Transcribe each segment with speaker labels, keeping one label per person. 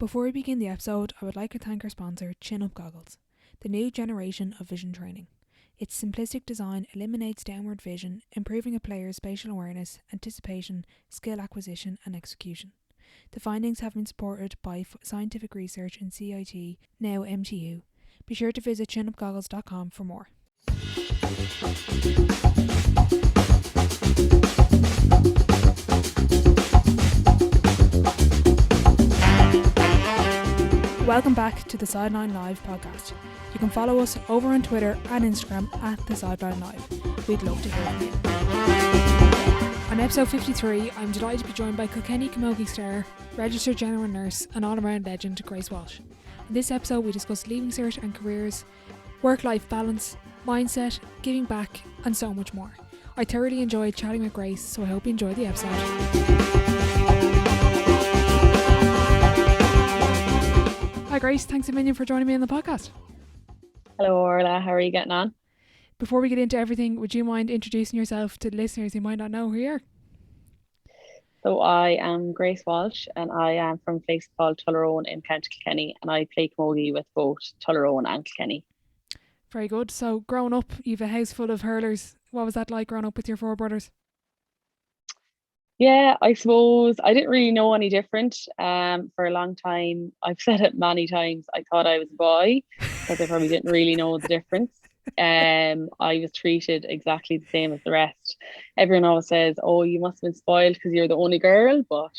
Speaker 1: Before we begin the episode, I would like to thank our sponsor, Chin Up Goggles, the new generation of vision training. Its simplistic design eliminates downward vision, improving a player's spatial awareness, anticipation, skill acquisition and execution. The findings have been supported by scientific research in CIT, now MTU. Be sure to visit chinupgoggles.com for more. Welcome back to the Sideline Live podcast. You can follow us over on Twitter and Instagram at the Sideline Live. We'd love to hear from you. On episode 53, I'm delighted to be joined by Kilkenny Camogie star, registered general nurse and all-around legend Grace Walsh. In this episode we discuss leaving cert and careers, work-life balance, mindset, giving back and so much more. I thoroughly enjoyed chatting with Grace, so I hope you enjoy the episode. Hi Grace, thanks a million for joining me on the podcast.
Speaker 2: Hello Orla, how are you getting on?
Speaker 1: Before we get into everything, would you mind introducing yourself to the listeners who might not know who you are?
Speaker 2: So I am Grace Walsh and I am from a place called Tullaroan in County Kilkenny, and I play camogie with both Tullaroan and Kilkenny.
Speaker 1: Very good. So growing up, you've a house full of hurlers. What was that like growing up with your four brothers?
Speaker 2: Yeah, I suppose I didn't really know any different for a long time. I've said it many times, I thought I was a boy because I probably didn't really know the difference. I was treated exactly the same as the rest. Everyone always says, oh, you must have been spoiled because you're the only girl, but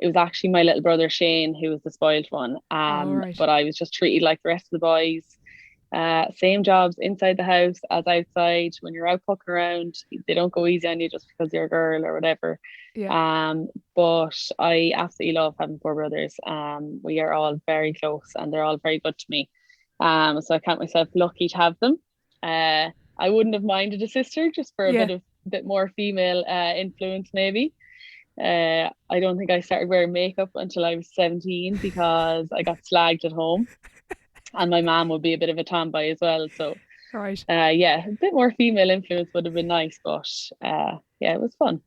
Speaker 2: it was actually my little brother Shane who was the spoiled one.
Speaker 1: Right.
Speaker 2: But I was just treated like the rest of the boys. Same jobs inside the house as outside. When you're out poking around, they don't go easy on you just because you're a girl or whatever.
Speaker 1: Yeah.
Speaker 2: But I absolutely love having four brothers. We are all very close and they're all very good to me. So I count myself lucky to have them. I wouldn't have minded a sister just for a bit more female influence maybe. I don't think I started wearing makeup until I was 17 because I got slagged at home. And my mom would be a bit of a tomboy as well. So,
Speaker 1: Right.
Speaker 2: a bit more female influence would have been nice. But, it was fun.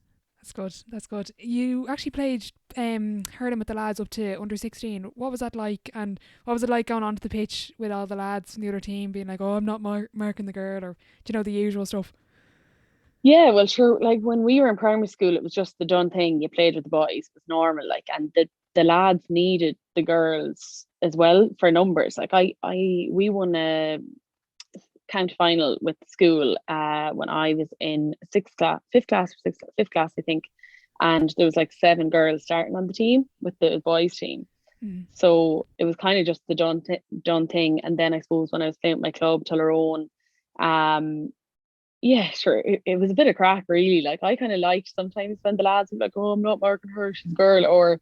Speaker 1: That's good. You actually played hurling with the lads up to under 16. What was that like? And what was it like going onto the pitch with all the lads from the other team being like, oh, I'm not marking the girl, or, do you know, the usual stuff?
Speaker 2: Yeah, well, sure. Like when we were in primary school, it was just the done thing. You played with the boys. It was normal. Like, and the lads needed the girls as well for numbers. Like we won a county final with the school when I was in fifth class, I think. And there was like 7 girls starting on the team with the boys team. So it was kind of just the done thing. And then I suppose when I was playing with my club, Tullaroan, sure, it was a bit of crack really. Like I kind of liked sometimes when the lads would be like, oh, I'm not marking her, she's a girl, or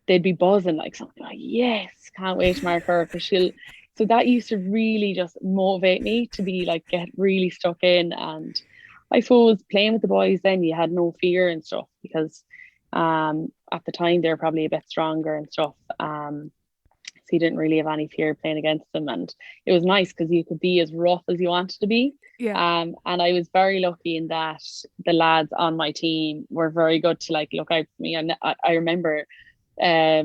Speaker 2: they'd be buzzing like something like, yes, can't wait to mark her because so that used to really just motivate me to be like, get really stuck in. And I suppose playing with the boys then you had no fear and stuff because at the time they were probably a bit stronger and stuff. So you didn't really have any fear playing against them, and it was nice because you could be as rough as you wanted to be. And I was very lucky in that the lads on my team were very good to like look out for me. And I remember a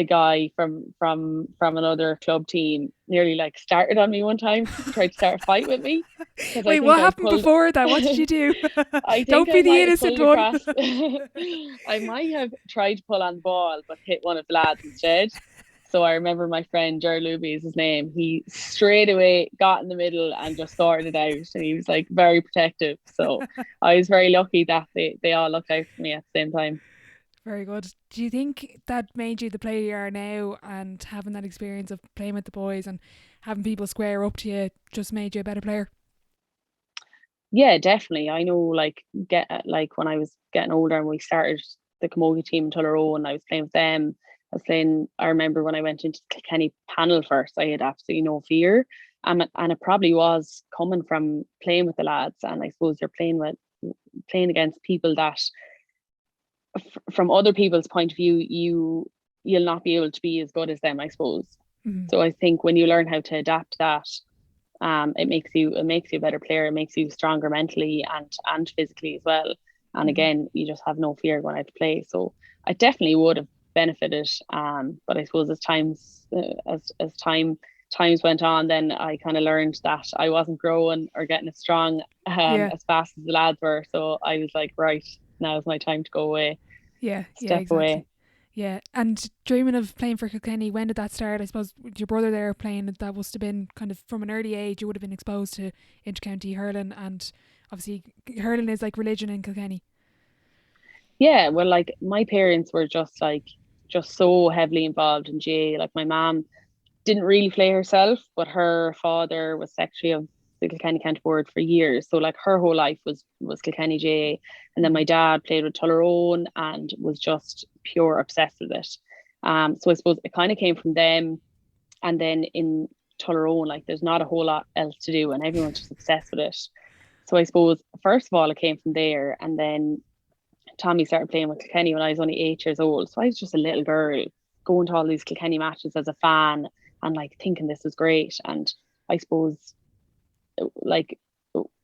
Speaker 2: guy from another club team nearly like started on me one time, tried to start a fight with me.
Speaker 1: Wait, what happened before that? What did you do? Don't be the innocent one.
Speaker 2: I might have tried to pull on the ball but hit one of the lads instead. So I remember my friend Ger Luby is his name. He straight away got in the middle and just sorted it out. And he was like very protective. So I was very lucky that they all looked out for me at the same time.
Speaker 1: Very good. Do you think that made you the player you are now, and having that experience of playing with the boys and having people square up to you just made you a better player?
Speaker 2: Yeah, definitely. I know like when I was getting older and we started the camogie team in Tullaroan and I was playing with them. I remember when I went into the Kilkenny panel first, I had absolutely no fear. And it probably was coming from playing with the lads. And I suppose you're playing against people that from other people's point of view, you'll not be able to be as good as them, I suppose. So I think when you learn how to adapt that, it makes you a better player. It makes you stronger mentally and physically as well. And again, you just have no fear going out to play. So I definitely would have benefited. But I suppose as times went on, then I kind of learned that I wasn't growing or getting as strong
Speaker 1: Yeah.
Speaker 2: as fast as the lads were. So I was like, right, now's my time to go away,
Speaker 1: Yeah. Yeah.
Speaker 2: step
Speaker 1: Exactly.
Speaker 2: away.
Speaker 1: Yeah. And dreaming of playing for Kilkenny, when did that start? I suppose with your brother there playing, that must have been kind of from an early age. You would have been exposed to intercounty hurling, and obviously hurling is like religion in Kilkenny.
Speaker 2: Yeah, well, like my parents were just so heavily involved in GA. Like my mom didn't really play herself, but her father was secretary of the Kilkenny County Board for years. So like her whole life was Kilkenny GA. And then my dad played with Tullaroan and was just pure obsessed with it. So I suppose it kind of came from them. And then in Tullaroan, like there's not a whole lot else to do and everyone's just obsessed with it. So I suppose first of all it came from there, and then Tommy started playing with Kilkenny when I was only 8 years old. So I was just a little girl going to all these Kilkenny matches as a fan and like thinking this was great. And I suppose like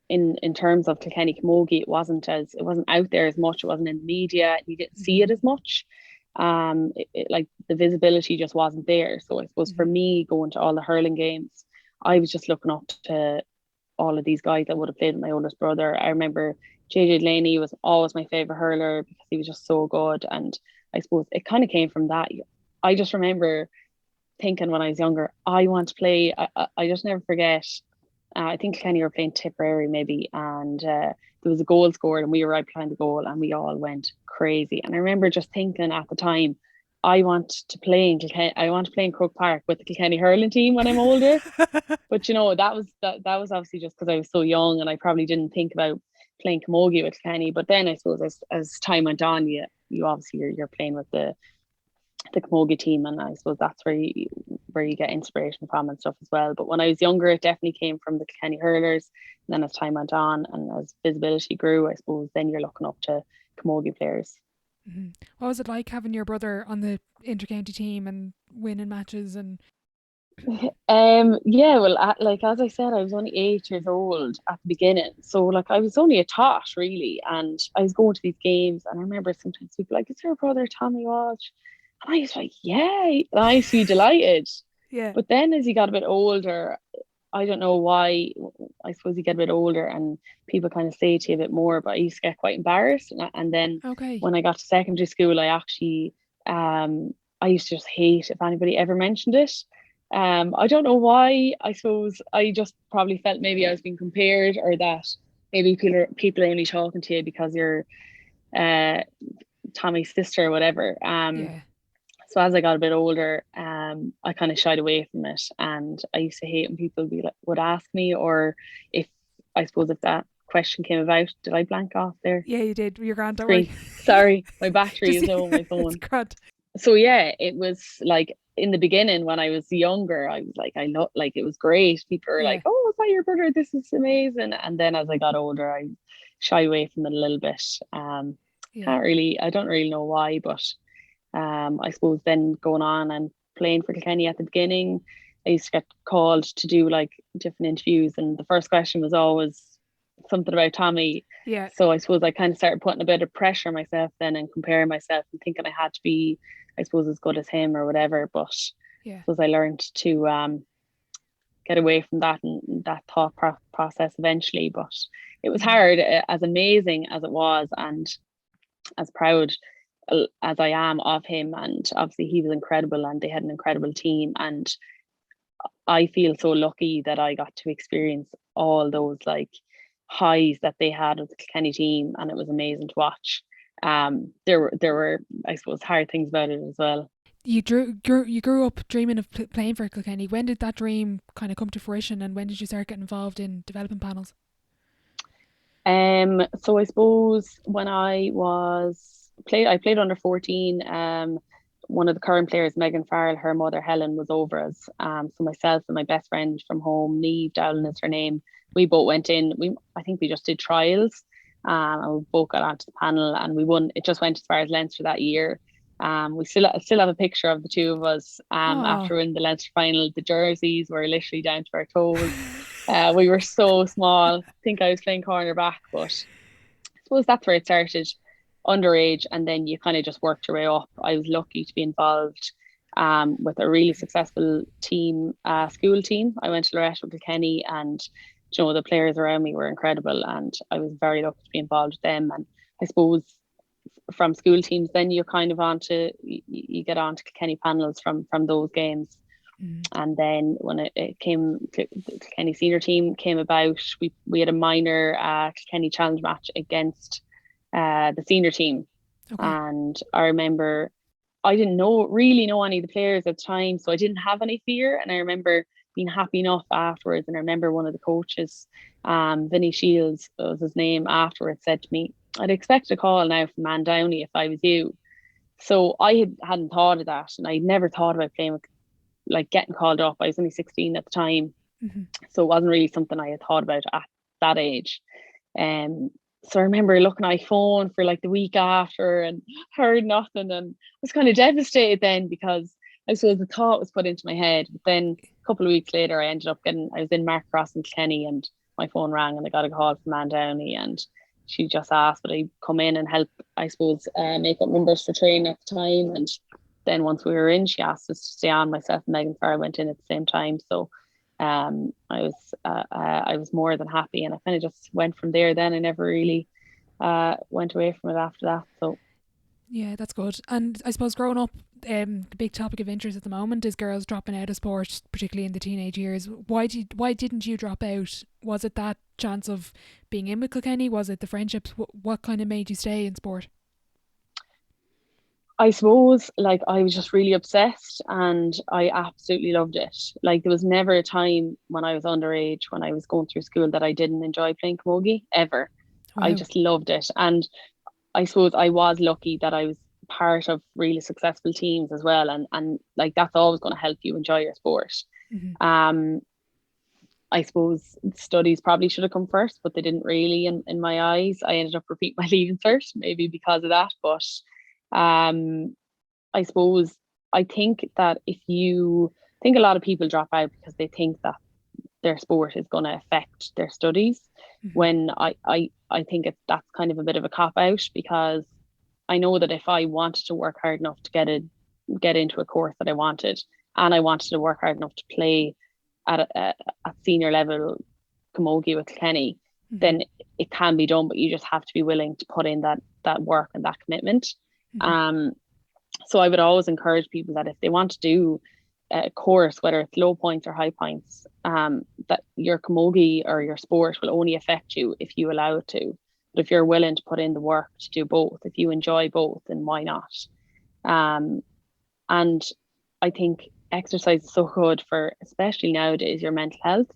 Speaker 2: in terms of Kilkenny Camogie, it wasn't out there as much. It wasn't in the media. You didn't see it as much. Like the visibility just wasn't there. So I suppose for me going to all the hurling games, I was just looking up to all of these guys that would have played with my oldest brother. I remember JJ Delaney was always my favourite hurler because he was just so good. And I suppose it kind of came from that. I just remember thinking when I was younger, I want to play. I just never forget. I think Kenny were playing Tipperary maybe, and there was a goal scored, and we were right behind the goal, and we all went crazy. And I remember just thinking at the time, I want to play in Kilkenny. I want to play in Croke Park with the Kilkenny hurling team when I'm older. But that was obviously just because I was so young, and I probably didn't think about playing camogie with Kilkenny. But then I suppose as time went on, you obviously you're playing with the camogie team, and I suppose that's where you get inspiration from and stuff as well. But when I was younger, it definitely came from the Kilkenny hurlers. And then as time went on and as visibility grew, I suppose then you're looking up to camogie players.
Speaker 1: Mm-hmm. What was it like having your brother on the intercounty team and winning matches? And
Speaker 2: Yeah, well, like as I said, I was only 8 years old at the beginning, so like I was only a tot really, and I was going to these games, and I remember sometimes people like, "Is your brother Tommy Walsh?" And I was like, "Yeah," and I used to be delighted.
Speaker 1: yeah,
Speaker 2: But then as you got a bit older, I don't know why. I suppose you get a bit older and people kind of say to you a bit more, but I used to get quite embarrassed. And then
Speaker 1: okay,
Speaker 2: when I got to secondary school, I actually, I used to just hate if anybody ever mentioned it. I don't know why. I suppose I just probably felt maybe I was being compared, or that maybe people are only talking to you because you're uh, Tommy's sister or whatever.
Speaker 1: yeah,
Speaker 2: So as I got a bit older, I kind of shied away from it, and I used to hate when people would ask me, or if I suppose if that question came about. Did I blank off there?
Speaker 1: yeah, you did. You're grand, don't worry.
Speaker 2: Screen. Sorry, my battery
Speaker 1: Just
Speaker 2: is low on my
Speaker 1: it's
Speaker 2: phone.
Speaker 1: grand.
Speaker 2: So yeah, it was like in the beginning when I was younger, I was like, I know, like it was great. People were like,
Speaker 1: Yeah,
Speaker 2: "Oh, is that your brother? This is amazing." And then as I got older, I shy away from it a little bit.
Speaker 1: yeah,
Speaker 2: I don't really know why, but I suppose then going on and playing for Kilkenny at the beginning, I used to get called to do like different interviews, and the first question was always something about Tommy.
Speaker 1: yeah,
Speaker 2: So I suppose I kind of started putting a bit of pressure on myself then and comparing myself and thinking I had to be, I suppose, as good as him or whatever. But I
Speaker 1: yeah.
Speaker 2: suppose I learned to get away from that and that thought process eventually. But it was
Speaker 1: Mm-hmm.
Speaker 2: hard, as amazing as it was, and as proud as I am of him. And obviously he was incredible, and they had an incredible team. And I feel so lucky that I got to experience all those like highs that they had with the Kilkenny team, and it was amazing to watch. There were I suppose hard things about it as well.
Speaker 1: You grew up dreaming of playing for Kilkenny. When did that dream kind of come to fruition, and when did you start getting involved in development panels?
Speaker 2: So I suppose when I played under 14. One of the current players, Megan Farrell, her mother Helen was over us. So myself and my best friend from home, Neve Dowling is her name. We both went in. I think we just did trials, and we both got onto the panel, and we won. It just went as far as Leinster that year. We still have a picture of the two of us.
Speaker 1: Oh,
Speaker 2: After winning the Leinster final, the jerseys were literally down to our toes. We were so small. I think I was playing cornerback, but I suppose that's where it started. underage, and then you kind of just worked your way up. I was lucky to be involved with a really successful team, school team. I went to Loreto with Kilkenny, and the players around me were incredible, and I was very lucky to be involved with them. And I suppose from school teams, then you're kind of you get on to Kilkenny panels from those games. And then when it came to the Kilkenny senior team came about, we had a minor Kilkenny challenge match against the senior team. Okay. And I remember I didn't really know any of the players at the time, so I didn't have any fear. And I remember being happy enough afterwards. And I remember one of the coaches, Vinny Shields was his name, afterwards said to me, "I'd expect a call now from Man Downey if I was you." So I hadn't thought of that, and I'd never thought about playing with, like, getting called up. I was only 16 at the time, so it wasn't really something I had thought about at that age. So I remember looking at my phone for like the week after and heard nothing, and I was kind of devastated then, because I suppose the thought was put into my head. But then a couple of weeks later, I was in Mark Cross in Kilkenny, and my phone rang, and I got a call from Man Downey, and she just asked would I come in and help, I suppose, make up numbers for training at the time. And then once we were in, she asked us to stay on. Myself and Megan Farr went in at the same time. So I was more than happy, and I kind of just went from there. Then I never really went away from it after that. So
Speaker 1: yeah, that's good. And I suppose growing up, the big topic of interest at the moment is girls dropping out of sport, particularly in the teenage years. Why didn't you drop out? Was it that chance of being in with Kilkenny? Was it the friendships? What kind of made you stay in sport?
Speaker 2: I suppose, like, I was just really obsessed, and I absolutely loved it. Like, there was never a time when I was underage, when I was going through school, that I didn't enjoy playing camogie, ever. Wow. I just loved it. And I suppose I was lucky that I was part of really successful teams as well. And like, that's always going to help you enjoy your sport. I suppose studies probably should have come first, but they didn't really in my eyes. I ended up repeating my leaving cert, maybe because of that. But I suppose I think that a lot of people drop out because they think that their sport is going to affect their studies, when I think that's kind of a bit of a cop out, because I know that if I wanted to work hard enough to get into a course that I wanted, and I wanted to work hard enough to play at senior level camogie with Kilkenny, then it can be done, but you just have to be willing to put in that work and that commitment. So I would always encourage people that if they want to do a course, whether it's low points or high points, that your camogie or your sport will only affect you if you allow it to. But if you're willing to put in the work to do both, if you enjoy both, then why not? And I think exercise is so good for, especially nowadays, your mental health.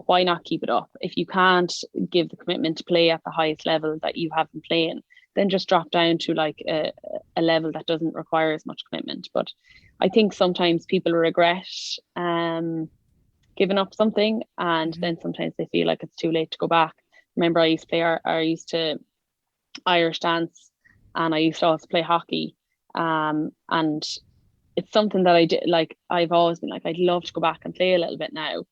Speaker 2: Why not keep it up? If you can't give the commitment to play at the highest level that you have been playing, then just drop down to like a level that doesn't require as much commitment. But I think sometimes people regret giving up something, and then sometimes they feel like it's too late to go back. Remember, I used to play Irish dance, and I used to also play hockey. And it's something that I did, like, I've always been like, I'd love to go back and play a little bit now.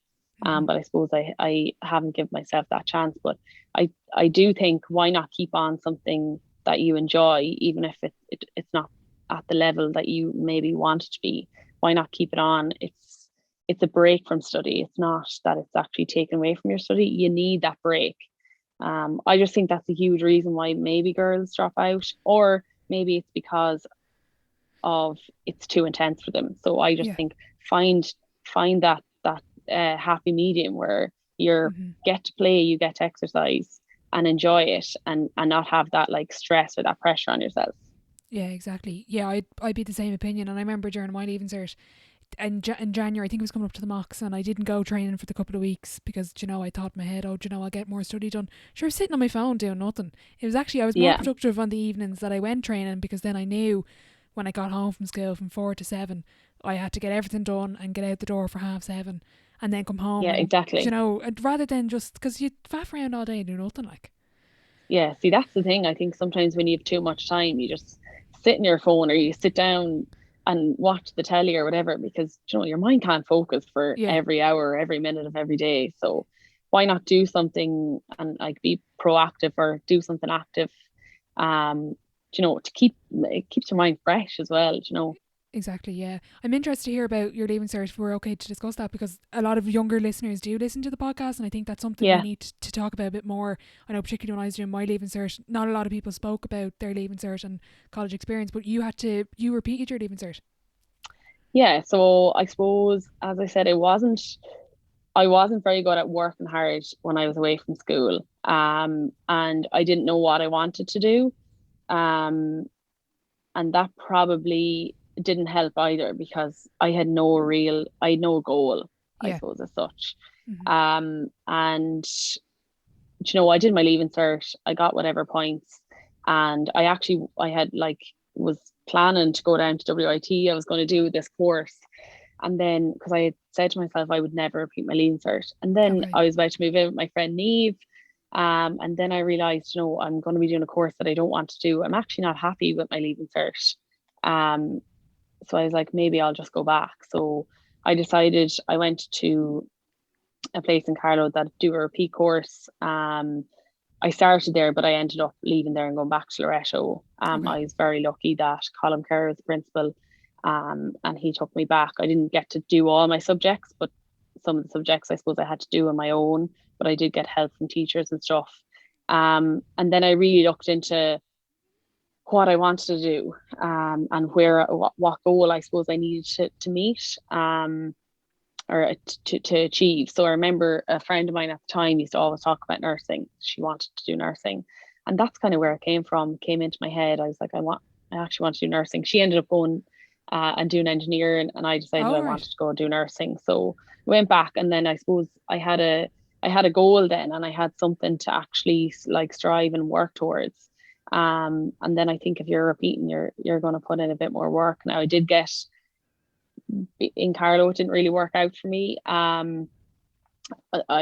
Speaker 2: But I suppose I haven't given myself that chance. But I do think, why not keep on something that you enjoy, even if it's not at the level that you maybe want it to be? Why not keep it on? It's a break from study. It's not that it's actually taken away from your study. You need that break. I just think that's a huge reason why maybe girls drop out, or maybe it's because of it's too intense for them. So I just think find that happy medium where you get to play, you get to exercise and enjoy it, and not have that like stress or that pressure on yourself.
Speaker 1: Yeah, exactly. Yeah, I'd be the same opinion. And I remember during my leaving cert in January, I think it was coming up to the mocks, and I didn't go training for the couple of weeks because, I thought in my head, I'll get more study done. Sure, sitting on my phone doing nothing. It was actually, I was more productive on the evenings that I went training, because then I knew when I got home from school from 4 to 7, I had to get everything done and get out the door for 7:30 and then come home.
Speaker 2: Yeah, exactly.
Speaker 1: And rather than just, because you faff around all day and do nothing, like.
Speaker 2: Yeah, see, that's the thing. I think sometimes when you have too much time, you just sit in your phone, or you sit down and watch the telly or whatever, because your mind can't focus for every hour, every minute of every day. So why not do something and like be proactive, or do something active To keep, it keeps your mind fresh as well.
Speaker 1: Exactly, yeah. I'm interested to hear about your leaving cert if we're okay to discuss that, because a lot of younger listeners do listen to the podcast, and I think that's something we
Speaker 2: Yeah.
Speaker 1: need to talk about a bit more. I know particularly when I was doing my leaving cert, not a lot of people spoke about their leaving cert and college experience, but you repeated your leaving cert.
Speaker 2: Yeah, so I suppose, as I said, I wasn't very good at working hard when I was away from school. And I didn't know what I wanted to do. Um, and that probably didn't help either, because I had no goal, I
Speaker 1: Yeah.
Speaker 2: suppose, as such.
Speaker 1: Mm-hmm.
Speaker 2: And I did my leaving cert, I got whatever points, and I had like was planning to go down to WIT. I was going to do this course, and then because I had said to myself I would never repeat my leaving cert, and then
Speaker 1: Okay.
Speaker 2: I was about to move in with my friend Neve. And then I realized, I'm going to be doing a course that I don't want to do. I'm actually not happy with my leaving cert. Um, so I was like, maybe I'll just go back. So I decided, I went to a place in Carlow that do a repeat course. I started there, but I ended up leaving there and going back to Loretto.
Speaker 1: Okay.
Speaker 2: I was very lucky that Colin Kerr was the principal, and he took me back. I didn't get to do all my subjects, but some of the subjects I suppose I had to do on my own, but I did get help from teachers and stuff. And then I really looked into what I wanted to do, and what goal I suppose I needed to meet. Or to achieve. So I remember a friend of mine at the time used to always talk about nursing. She wanted to do nursing, and that's kind of where it came from. It came into my head. I was like, I actually want to do nursing. She ended up going and doing engineering, and I decided
Speaker 1: All
Speaker 2: I
Speaker 1: right.
Speaker 2: wanted to go do nursing. So I went back, and then I suppose I had a goal then, and I had something to actually like strive and work towards. And then I think if you're repeating, you're going to put in a bit more work. Now I did get in Carlo, it didn't really work out for me. I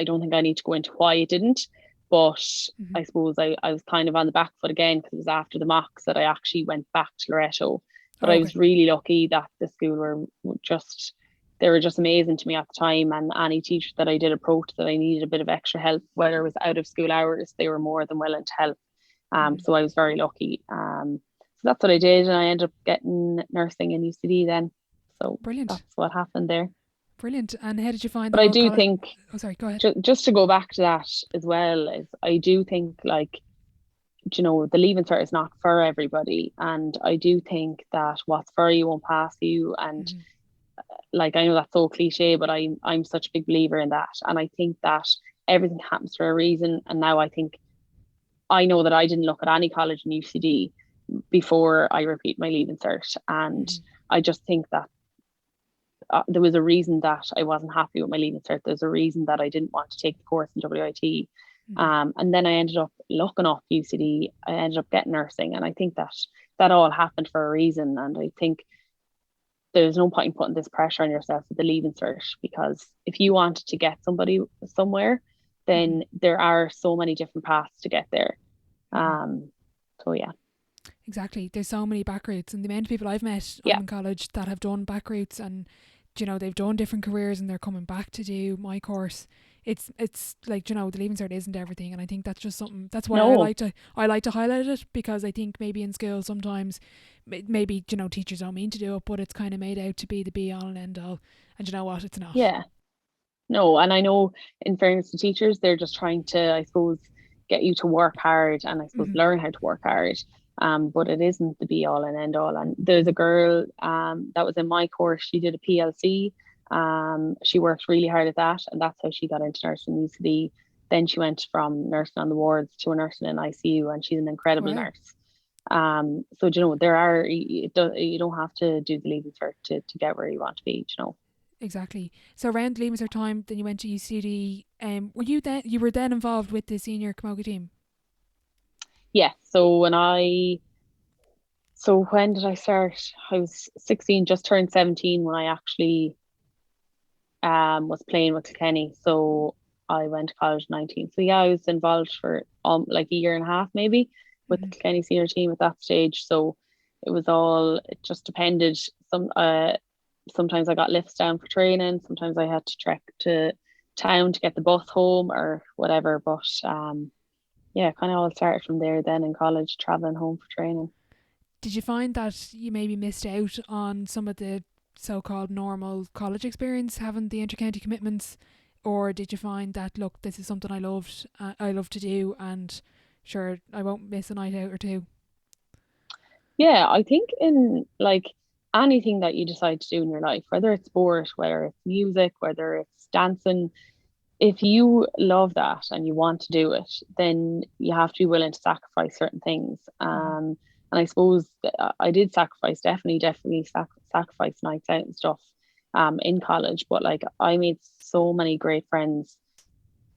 Speaker 2: don't think I need to go into why it didn't, but
Speaker 1: Mm-hmm.
Speaker 2: I suppose I was kind of on the back foot again, because it was after the mocks that I actually went back to Loretto. But
Speaker 1: Oh,
Speaker 2: I
Speaker 1: okay.
Speaker 2: was really lucky that the school they were just amazing to me at the time, and any teacher that I did approach that I needed a bit of extra help, whether it was out of school hours, they were more than willing to help.
Speaker 1: Mm-hmm.
Speaker 2: So I was very lucky. So that's what I did, and I ended up getting nursing in UCD then. So
Speaker 1: Brilliant.
Speaker 2: that's what happened there.
Speaker 1: Brilliant. And how did you find the
Speaker 2: But I
Speaker 1: whole
Speaker 2: do
Speaker 1: college?
Speaker 2: think,
Speaker 1: Oh, sorry, go ahead.
Speaker 2: just to go back to that as well, is I do think, like, the leaving cert is not for everybody, and I do think that what's for you won't pass you. And
Speaker 1: Mm-hmm.
Speaker 2: like, I know that's so cliche, but I'm such a big believer in that, and I think that everything happens for a reason. And now I know that I didn't look at any college in UCD before I repeat my leaving cert, and
Speaker 1: Mm-hmm.
Speaker 2: I just think that there was a reason that I wasn't happy with my leaving cert. There's a reason that I didn't want to take the course in WIT.
Speaker 1: Mm-hmm.
Speaker 2: And then I ended up looking up UCD. I ended up getting nursing, and I think that all happened for a reason. And I think there's no point in putting this pressure on yourself with the leaving cert, because if you wanted to get somebody somewhere,
Speaker 1: Mm-hmm.
Speaker 2: then there are so many different paths to get there.
Speaker 1: Mm-hmm.
Speaker 2: So yeah,
Speaker 1: Exactly. There's so many back routes, and the amount of people I've met
Speaker 2: yeah,
Speaker 1: in college that have done back routes, and they've done different careers and they're coming back to do my course. It's like, the leaving cert isn't everything, and I think that's just something. That's why
Speaker 2: no,
Speaker 1: I like to highlight it, because I think maybe in school sometimes maybe teachers don't mean to do it, but it's kind of made out to be the be all and end all, and you know what, it's not.
Speaker 2: yeah. No, and I know, in fairness to teachers, they're just trying to, I suppose, get you to work hard, and I suppose
Speaker 1: Mm-hmm.
Speaker 2: learn how to work hard. But it isn't the be all and end all. And there's a girl that was in my course. She did a PLC. She worked really hard at that, and that's how she got into nursing UCD. Then she went from nursing on the wards to a nursing in ICU, and she's an incredible
Speaker 1: Wow.
Speaker 2: nurse. So there are, you don't have to do the leaving cert to get where you want to be.
Speaker 1: Exactly. So around leaving cert time, then you went to UCD. You were then involved with the senior camogie team?
Speaker 2: Yeah. So when did I start? I was 16, just turned 17 when I actually was playing with Kilkenny. So I went to college 19. So yeah, I was involved for like a year and a half maybe with the
Speaker 1: Mm-hmm.
Speaker 2: Kilkenny senior team at that stage. So it just depended. Sometimes I got lifts down for training, sometimes I had to trek to town to get the bus home or whatever. But yeah, kind of all started from there then in college, traveling home for training.
Speaker 1: Did you find that you maybe missed out on some of the so-called normal college experience having the intercounty commitments, or did you find that look, this is something I love to do, and sure I won't miss a night out or two?
Speaker 2: Yeah, I think in like anything that you decide to do in your life, whether it's sport, whether it's music, whether it's dancing, if you love that and you want to do it, then you have to be willing to sacrifice certain things.
Speaker 1: Mm-hmm.
Speaker 2: And I suppose I did sacrifice, definitely sacrifice nights out and stuff in college. But like I made so many great friends,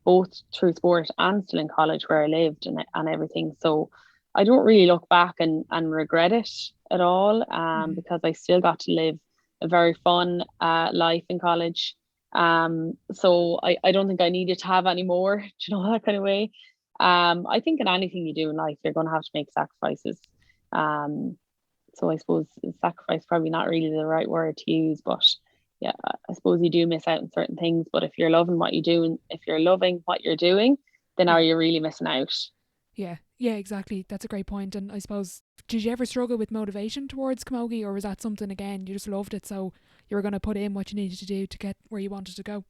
Speaker 2: both through sport and still in college where I lived and everything. So I don't really look back and regret it at all
Speaker 1: Mm-hmm.
Speaker 2: because I still got to live a very fun life in college. So I don't think I needed to have any more, you know, that kind of way. I think in anything you do in life, you're going to have to make sacrifices. Um, so I suppose sacrifice probably not really the right word to use, but yeah, I suppose you do miss out on certain things. But if you're loving what you do and if you're loving what you're doing, then are
Speaker 1: Yeah.
Speaker 2: you really missing out?
Speaker 1: Yeah, yeah, exactly. That's a great point. And I suppose, did you ever struggle with motivation towards camogie, or was that something again you just loved it, so you were going to put in what you needed to do to get where you wanted to go?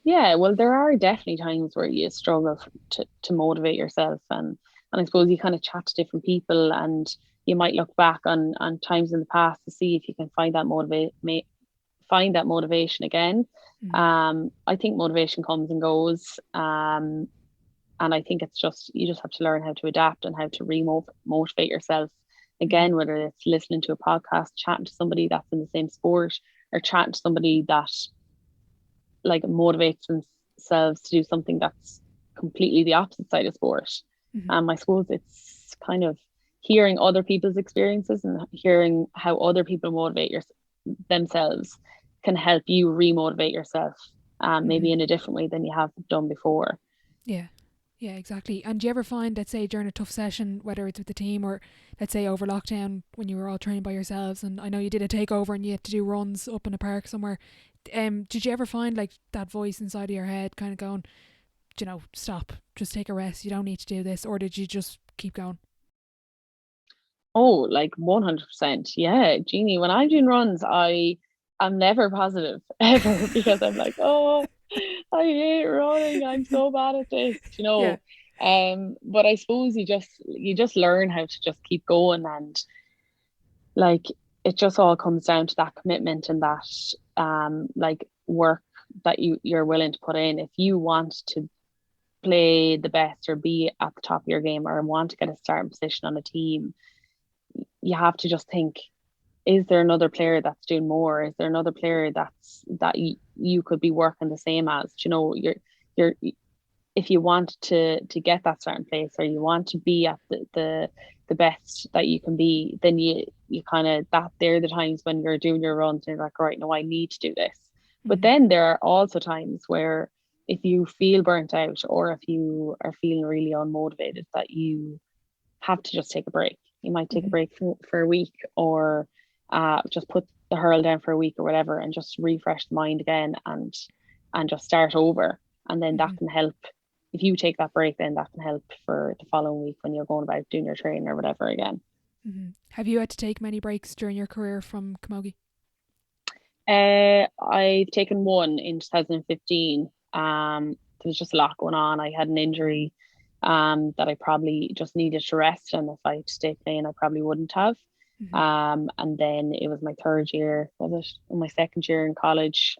Speaker 2: Yeah, well, there are definitely times where you struggle to motivate yourself, and I suppose you kind of chat to different people, and you might look back on times in the past to see if you can find that motivation again.
Speaker 1: Mm-hmm.
Speaker 2: I think motivation comes and goes. And I think it's just you just have to learn how to adapt and how to motivate yourself
Speaker 1: Mm-hmm.
Speaker 2: again, whether it's listening to a podcast, chatting to somebody that's in the same sport, or chatting to somebody that like motivates themselves to do something that's completely the opposite side of sport.
Speaker 1: Mm-hmm.
Speaker 2: I suppose it's kind of hearing other people's experiences and hearing how other people themselves can help you remotivate yourself,
Speaker 1: Mm-hmm.
Speaker 2: maybe in a different way than you have done before.
Speaker 1: Yeah. Yeah, exactly. And do you ever find, let's say, during a tough session, whether it's with the team or, let's say, over lockdown when you were all training by yourselves, and I know you did a takeover and you had to do runs up in a park somewhere, did you ever find like that voice inside of your head kind of going, stop, just take a rest, you don't need to do this, or did you just keep going?
Speaker 2: Oh, like 100%. Yeah, Jeannie, when I'm doing runs, I'm never positive ever because I'm like, oh, I hate running. I'm so bad at this, you
Speaker 1: Yeah.
Speaker 2: know. But I suppose you just learn how to just keep going and like it just all comes down to that commitment and that like work that you're willing to put in. If you want to play the best or be at the top of your game or want to get a starting position on a team, you have to just think, is there another player that's doing more? Is there another player that you could be working the same as? You know, you're if you want to get that certain place or you want to be at the best that you can be, then you kind of that they're the times when you're doing your runs and you're like, right, no, I need to do this. But
Speaker 1: Mm-hmm.
Speaker 2: then there are also times where if you feel burnt out or if you are feeling really unmotivated, that you have to just take a break. You might take a
Speaker 1: Mm-hmm.
Speaker 2: break for a week or just put the hurl down for a week or whatever and just refresh the mind again and just start over. And then that
Speaker 1: Mm-hmm.
Speaker 2: can help. If you take that break, then that can help for the following week when you're going about doing your training or whatever again.
Speaker 1: Mm-hmm. Have you had to take many breaks during your career from camogie?
Speaker 2: I've taken one in 2015. There was just a lot going on. I had an injury that I probably just needed to rest, and if I had to stay playing, I probably wouldn't have.
Speaker 1: Mm-hmm.
Speaker 2: And then it was my third year, was it? My second year in college.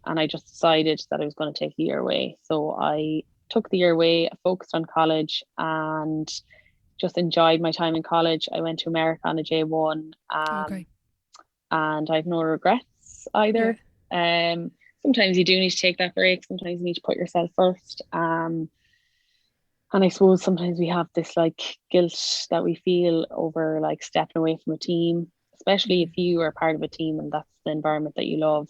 Speaker 2: And I just decided that I was going to take the year away. So I took the year away, focused on college, and just enjoyed my time in college. I went to America on a J1.
Speaker 1: Okay.
Speaker 2: And I've no regrets
Speaker 1: Yeah.
Speaker 2: either. Um, Sometimes you do need to take that break. Sometimes you need to put yourself first. And I suppose sometimes we have this like guilt that we feel over like stepping away from a team, especially
Speaker 1: Mm-hmm.
Speaker 2: if you are part of a team and that's the environment that you love.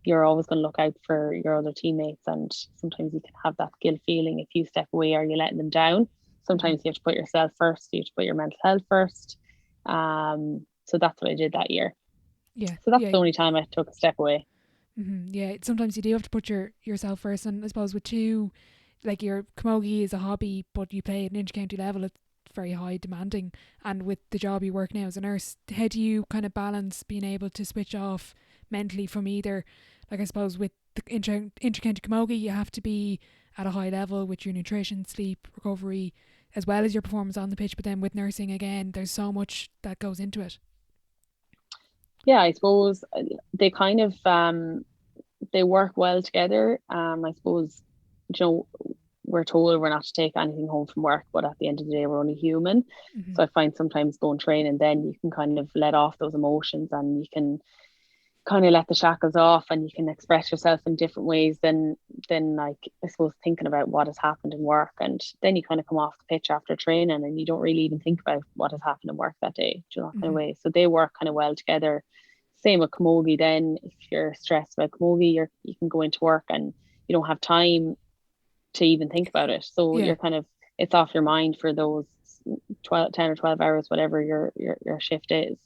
Speaker 2: You're always going to look out for your other teammates, and sometimes you can have that guilt feeling if you step away. Are you letting them down?
Speaker 1: Mm-hmm.
Speaker 2: Sometimes you have to put yourself first. You have to put your mental health first. So that's what I did that year.
Speaker 1: Yeah.
Speaker 2: So that's
Speaker 1: Yeah.
Speaker 2: the only time I took a step away.
Speaker 1: Mm-hmm. Yeah. Sometimes you do have to put yourself first, and I suppose with two like your camogie is a hobby, but you play at an inter-county level, it's very high demanding. And with the job you work now as a nurse, how do you kind of balance being able to switch off mentally from either, like I suppose with the inter-county camogie, you have to be at a high level with your nutrition, sleep, recovery, as well as your performance on the pitch. But then with nursing again, there's so much that goes into it.
Speaker 2: Yeah, I suppose they kind of they work well together. I suppose, you know, we're told we're not to take anything home from work, but at the end of the day, we're only human.
Speaker 1: Mm-hmm.
Speaker 2: So I find sometimes going training, then you can kind of let off those emotions, and you can kind of let the shackles off, and you can express yourself in different ways than like, I suppose, thinking about what has happened in work. And then you kind of come off the pitch after training and you don't really even think about what has happened in work that day, you know, that kind of way. So they work kind of well together. Same with camogie. Then if you're stressed about camogie, you can go into work and you don't have time to even think about it. So
Speaker 1: Yeah.
Speaker 2: you're kind of, it's off your mind for those 10 or 12 hours, whatever your shift is.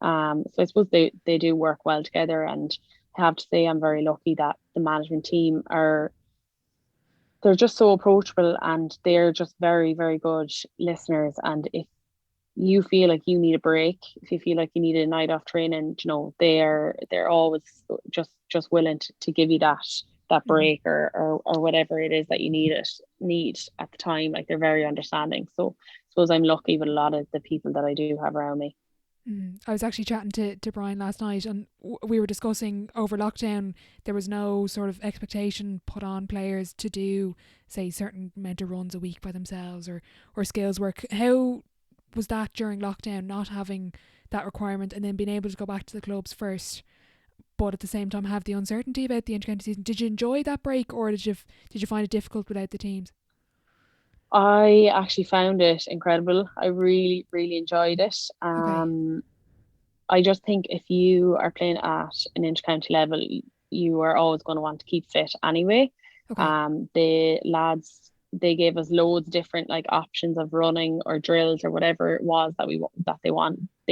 Speaker 2: So I suppose they do work well together, and I have to say I'm very lucky that the management team they're just so approachable, and they're just very, very good listeners. And if you feel like you need a break, if you feel like you need a night off training, you know, they're always just willing to give you that break or whatever it is that you need at the time. Like, they're very understanding. So I suppose I'm lucky with a lot of the people that I do have around me.
Speaker 1: I was actually chatting to Brian last night, and we were discussing over lockdown there was no sort of expectation put on players to do, say, certain amount of runs a week by themselves or skills work. How was that during lockdown, not having that requirement and then being able to go back to the clubs first, but at the same time have the uncertainty about the inter-county season? Did you enjoy that break, or did you find it difficult without the teams?
Speaker 2: I actually found it incredible. I really, really enjoyed it.
Speaker 1: Okay.
Speaker 2: I just think if you are playing at an inter-county level, you are always going to want to keep fit anyway.
Speaker 1: Okay.
Speaker 2: The lads, they gave us loads of different like options of running or drills or whatever it was that they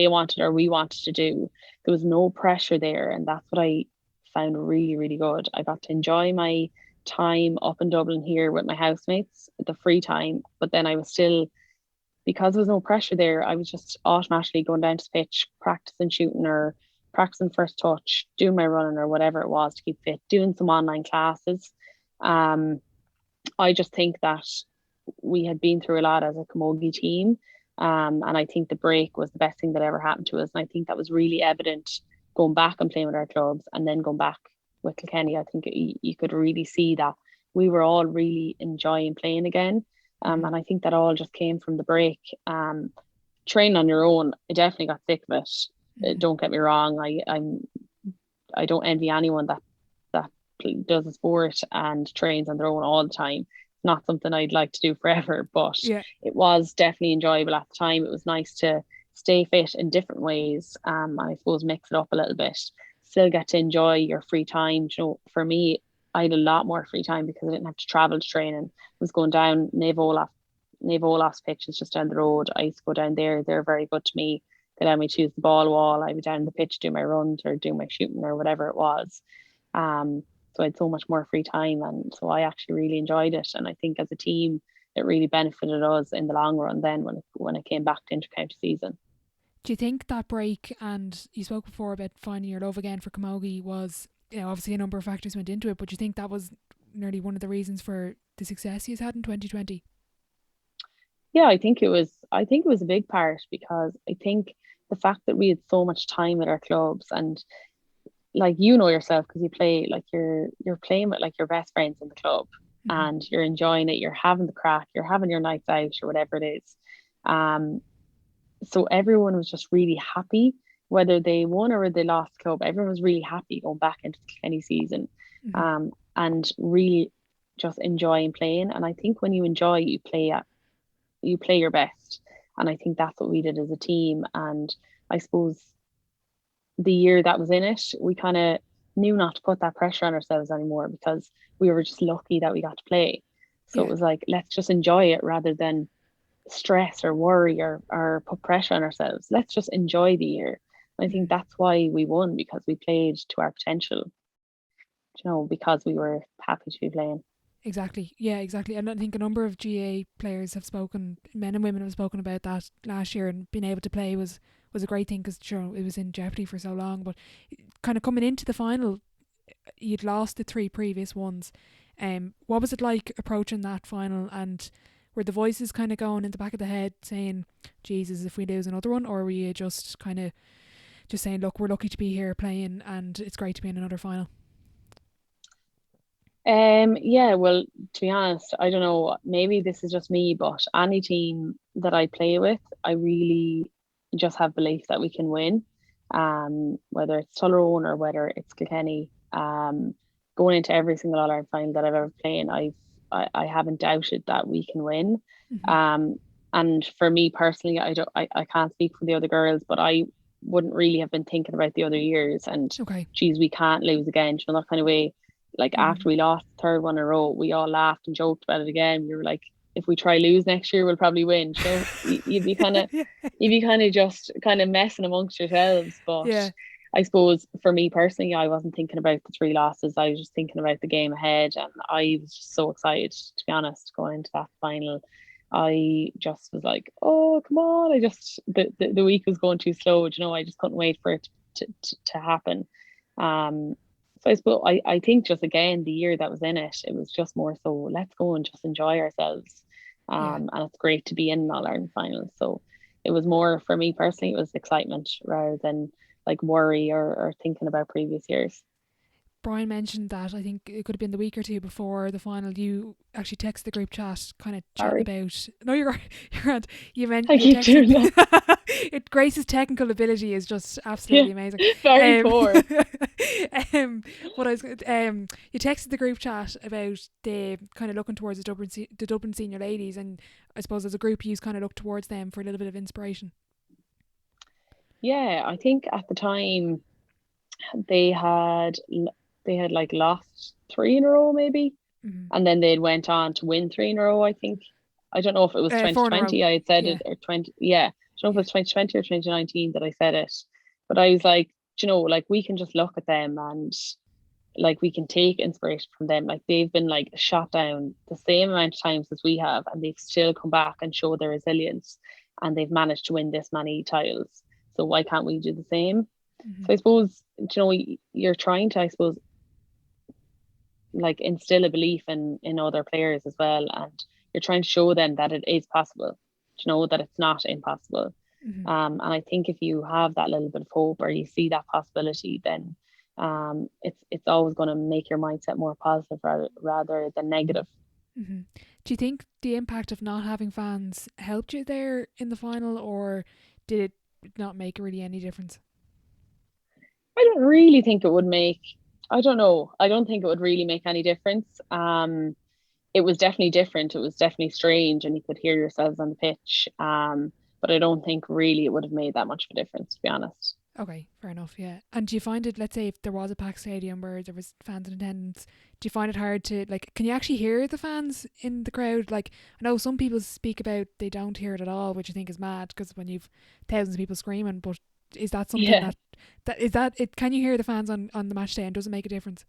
Speaker 2: wanted or we wanted to do. There was no pressure there, and that's what I found really, really good. I got to enjoy my time up in Dublin here with my housemates, the free time, but then I was still, because there was no pressure there, I was just automatically going down to the pitch, practicing shooting or practicing first touch, doing my running or whatever it was to keep fit, doing some online classes. I just think that we had been through a lot as a camogie team, and I think the break was the best thing that ever happened to us. And I think that was really evident going back and playing with our clubs, and then going back with Kilkenny. I think you could really see that we were all really enjoying playing again. And I think that all just came from the break. Training on your own, I definitely got sick of it. Don't get me wrong. I don't envy anyone that does a sport and trains on their own all the time. It's not something I'd like to do forever, but
Speaker 1: Yeah.
Speaker 2: it was definitely enjoyable at the time. It was nice to stay fit in different ways. And I suppose mix it up a little bit. Still get to enjoy your free time. You know, for me, I had a lot more free time because I didn't have to travel to training. I was going down Nave Olaf's pitch is just down the road. I used to go down there. They're very good to me. They let me choose the ball wall. I'd be down the pitch, do my runs or do my shooting or whatever it was. So I had so much more free time, and so I actually really enjoyed it. And I think as a team, it really benefited us in the long run. Then when it came back to inter-county season.
Speaker 1: Do you think that break, and you spoke before about finding your love again for camogie, was, you know, obviously a number of factors went into it, but do you think that was nearly one of the reasons for the success you've had in 2020?
Speaker 2: Yeah, I think it was. I think it was a big part, because I think the fact that we had so much time at our clubs, and like, you know yourself, because you play, like, you're playing with like your best friends in the club, and you're enjoying it. You're having the crack. You're having your nights out or whatever it is. So everyone was just really happy, whether they won or they lost the club. Everyone was really happy going back into the Kilkenny season, and really just enjoying playing. And I think when you enjoy, you play your best. And I think that's what we did as a team. And I suppose the year that was in it, we kind of knew not to put that pressure on ourselves anymore, because we were just lucky that we got to play. So
Speaker 1: Yeah.
Speaker 2: it was like, let's just enjoy it rather than stress or worry or put pressure on ourselves. Let's just enjoy the year. And I think that's why we won, because we played to our potential, you know, because we were happy to be playing.
Speaker 1: Exactly. Yeah, exactly. And I think a number of GA players have spoken, men and women have spoken about that last year, and being able to play was a great thing because it was in jeopardy for so long. But kind of coming into the final, you'd lost the 3 previous ones. What was it like approaching that final, and were the voices kind of going in the back of the head saying, Jesus, if we lose another one, or were you just kind of just saying, look, we're lucky to be here playing and it's great to be in another final?
Speaker 2: Yeah, well, to be honest, I don't know, maybe this is just me, but any team that I play with, I really just have belief that we can win. Whether it's Tullaroan or whether it's Kilkenny. Going into every single All Ireland final that I've ever played, I haven't doubted that we can win.
Speaker 1: Mm-hmm.
Speaker 2: Um, and for me personally, I can't speak for the other girls, but I wouldn't really have been thinking about the other years and
Speaker 1: Okay.
Speaker 2: geez, we can't lose again, you know, that kind of way. Like
Speaker 1: Mm-hmm.
Speaker 2: after we lost the third one in a row, we all laughed and joked about it again. We were like, if we try lose next year, we'll probably win. So you'd be kind of,
Speaker 1: Yeah.
Speaker 2: you'd be kind of just kind of messing amongst yourselves. But
Speaker 1: Yeah.
Speaker 2: I suppose for me personally, I wasn't thinking about the 3 losses. I was just thinking about the game ahead, and I was just so excited, to be honest, going into that final. I just was like, oh, come on. I just, the week was going too slow. You know, I just couldn't wait for it to happen. Um, so I suppose I think just again the year that was in it, it was just more so let's go and just enjoy ourselves.
Speaker 1: Yeah.
Speaker 2: And it's great to be in an All Ireland final. So it was more for me personally, it was excitement rather than like worry or thinking about previous years.
Speaker 1: Brian mentioned that I think it could have been the week or two before the final. You actually texted the group chat, kind of chatting
Speaker 2: Sorry,
Speaker 1: about. No, you're right. You're right. You meant
Speaker 2: I
Speaker 1: you
Speaker 2: keep doing that.
Speaker 1: texted. Grace's technical ability is just
Speaker 2: Yeah,
Speaker 1: absolutely amazing.
Speaker 2: very
Speaker 1: Um,
Speaker 2: poor.
Speaker 1: what I was you texted the group chat about the kind of looking towards the Dublin senior ladies, and I suppose as a group, you kind of look towards them for a little bit of inspiration.
Speaker 2: Yeah, I think at the time they had they had like lost 3 in a row maybe,
Speaker 1: Mm-hmm.
Speaker 2: and then they went on to win 3 in a row. I think I don't know if it was
Speaker 1: 4 in a row.
Speaker 2: 2020 I had said
Speaker 1: Yeah.
Speaker 2: it or 20. Yeah, I don't know if
Speaker 1: Yeah.
Speaker 2: it was 2020 or 2019 that I said it, but I was like, you know, like we can just look at them and like we can take inspiration from them. Like they've been like shot down the same amount of times as we have, and they've still come back and show their resilience, and they've managed to win this many titles. So why can't we do the same?
Speaker 1: Mm-hmm.
Speaker 2: So I suppose, you know, you're trying to, I suppose, like instill a belief in other players as well, and you're trying to show them that it is possible, you know, that it's not impossible.
Speaker 1: Mm-hmm.
Speaker 2: And I think if you have that little bit of hope or you see that possibility, then it's always going to make your mindset more positive rather than negative.
Speaker 1: Mm-hmm. Do you think the impact of not having fans helped you there in the final, or did it not make really any difference?
Speaker 2: I don't really think it would make. I don't know. I don't think it would really make any difference. It was definitely different. It was definitely strange, and you could hear yourselves on the pitch. But I don't think really it would have made that much of a difference, to be honest.
Speaker 1: Okay, fair enough, yeah. And do you find it, let's say if there was a packed stadium where there was fans in attendance, do you find it hard to, like, can you actually hear the fans in the crowd? Like, I know some people speak about they don't hear it at all, which I think is mad, because when you've thousands of people screaming, but is that something
Speaker 2: Yeah,
Speaker 1: that can you hear the fans on the match day, and does it make a difference?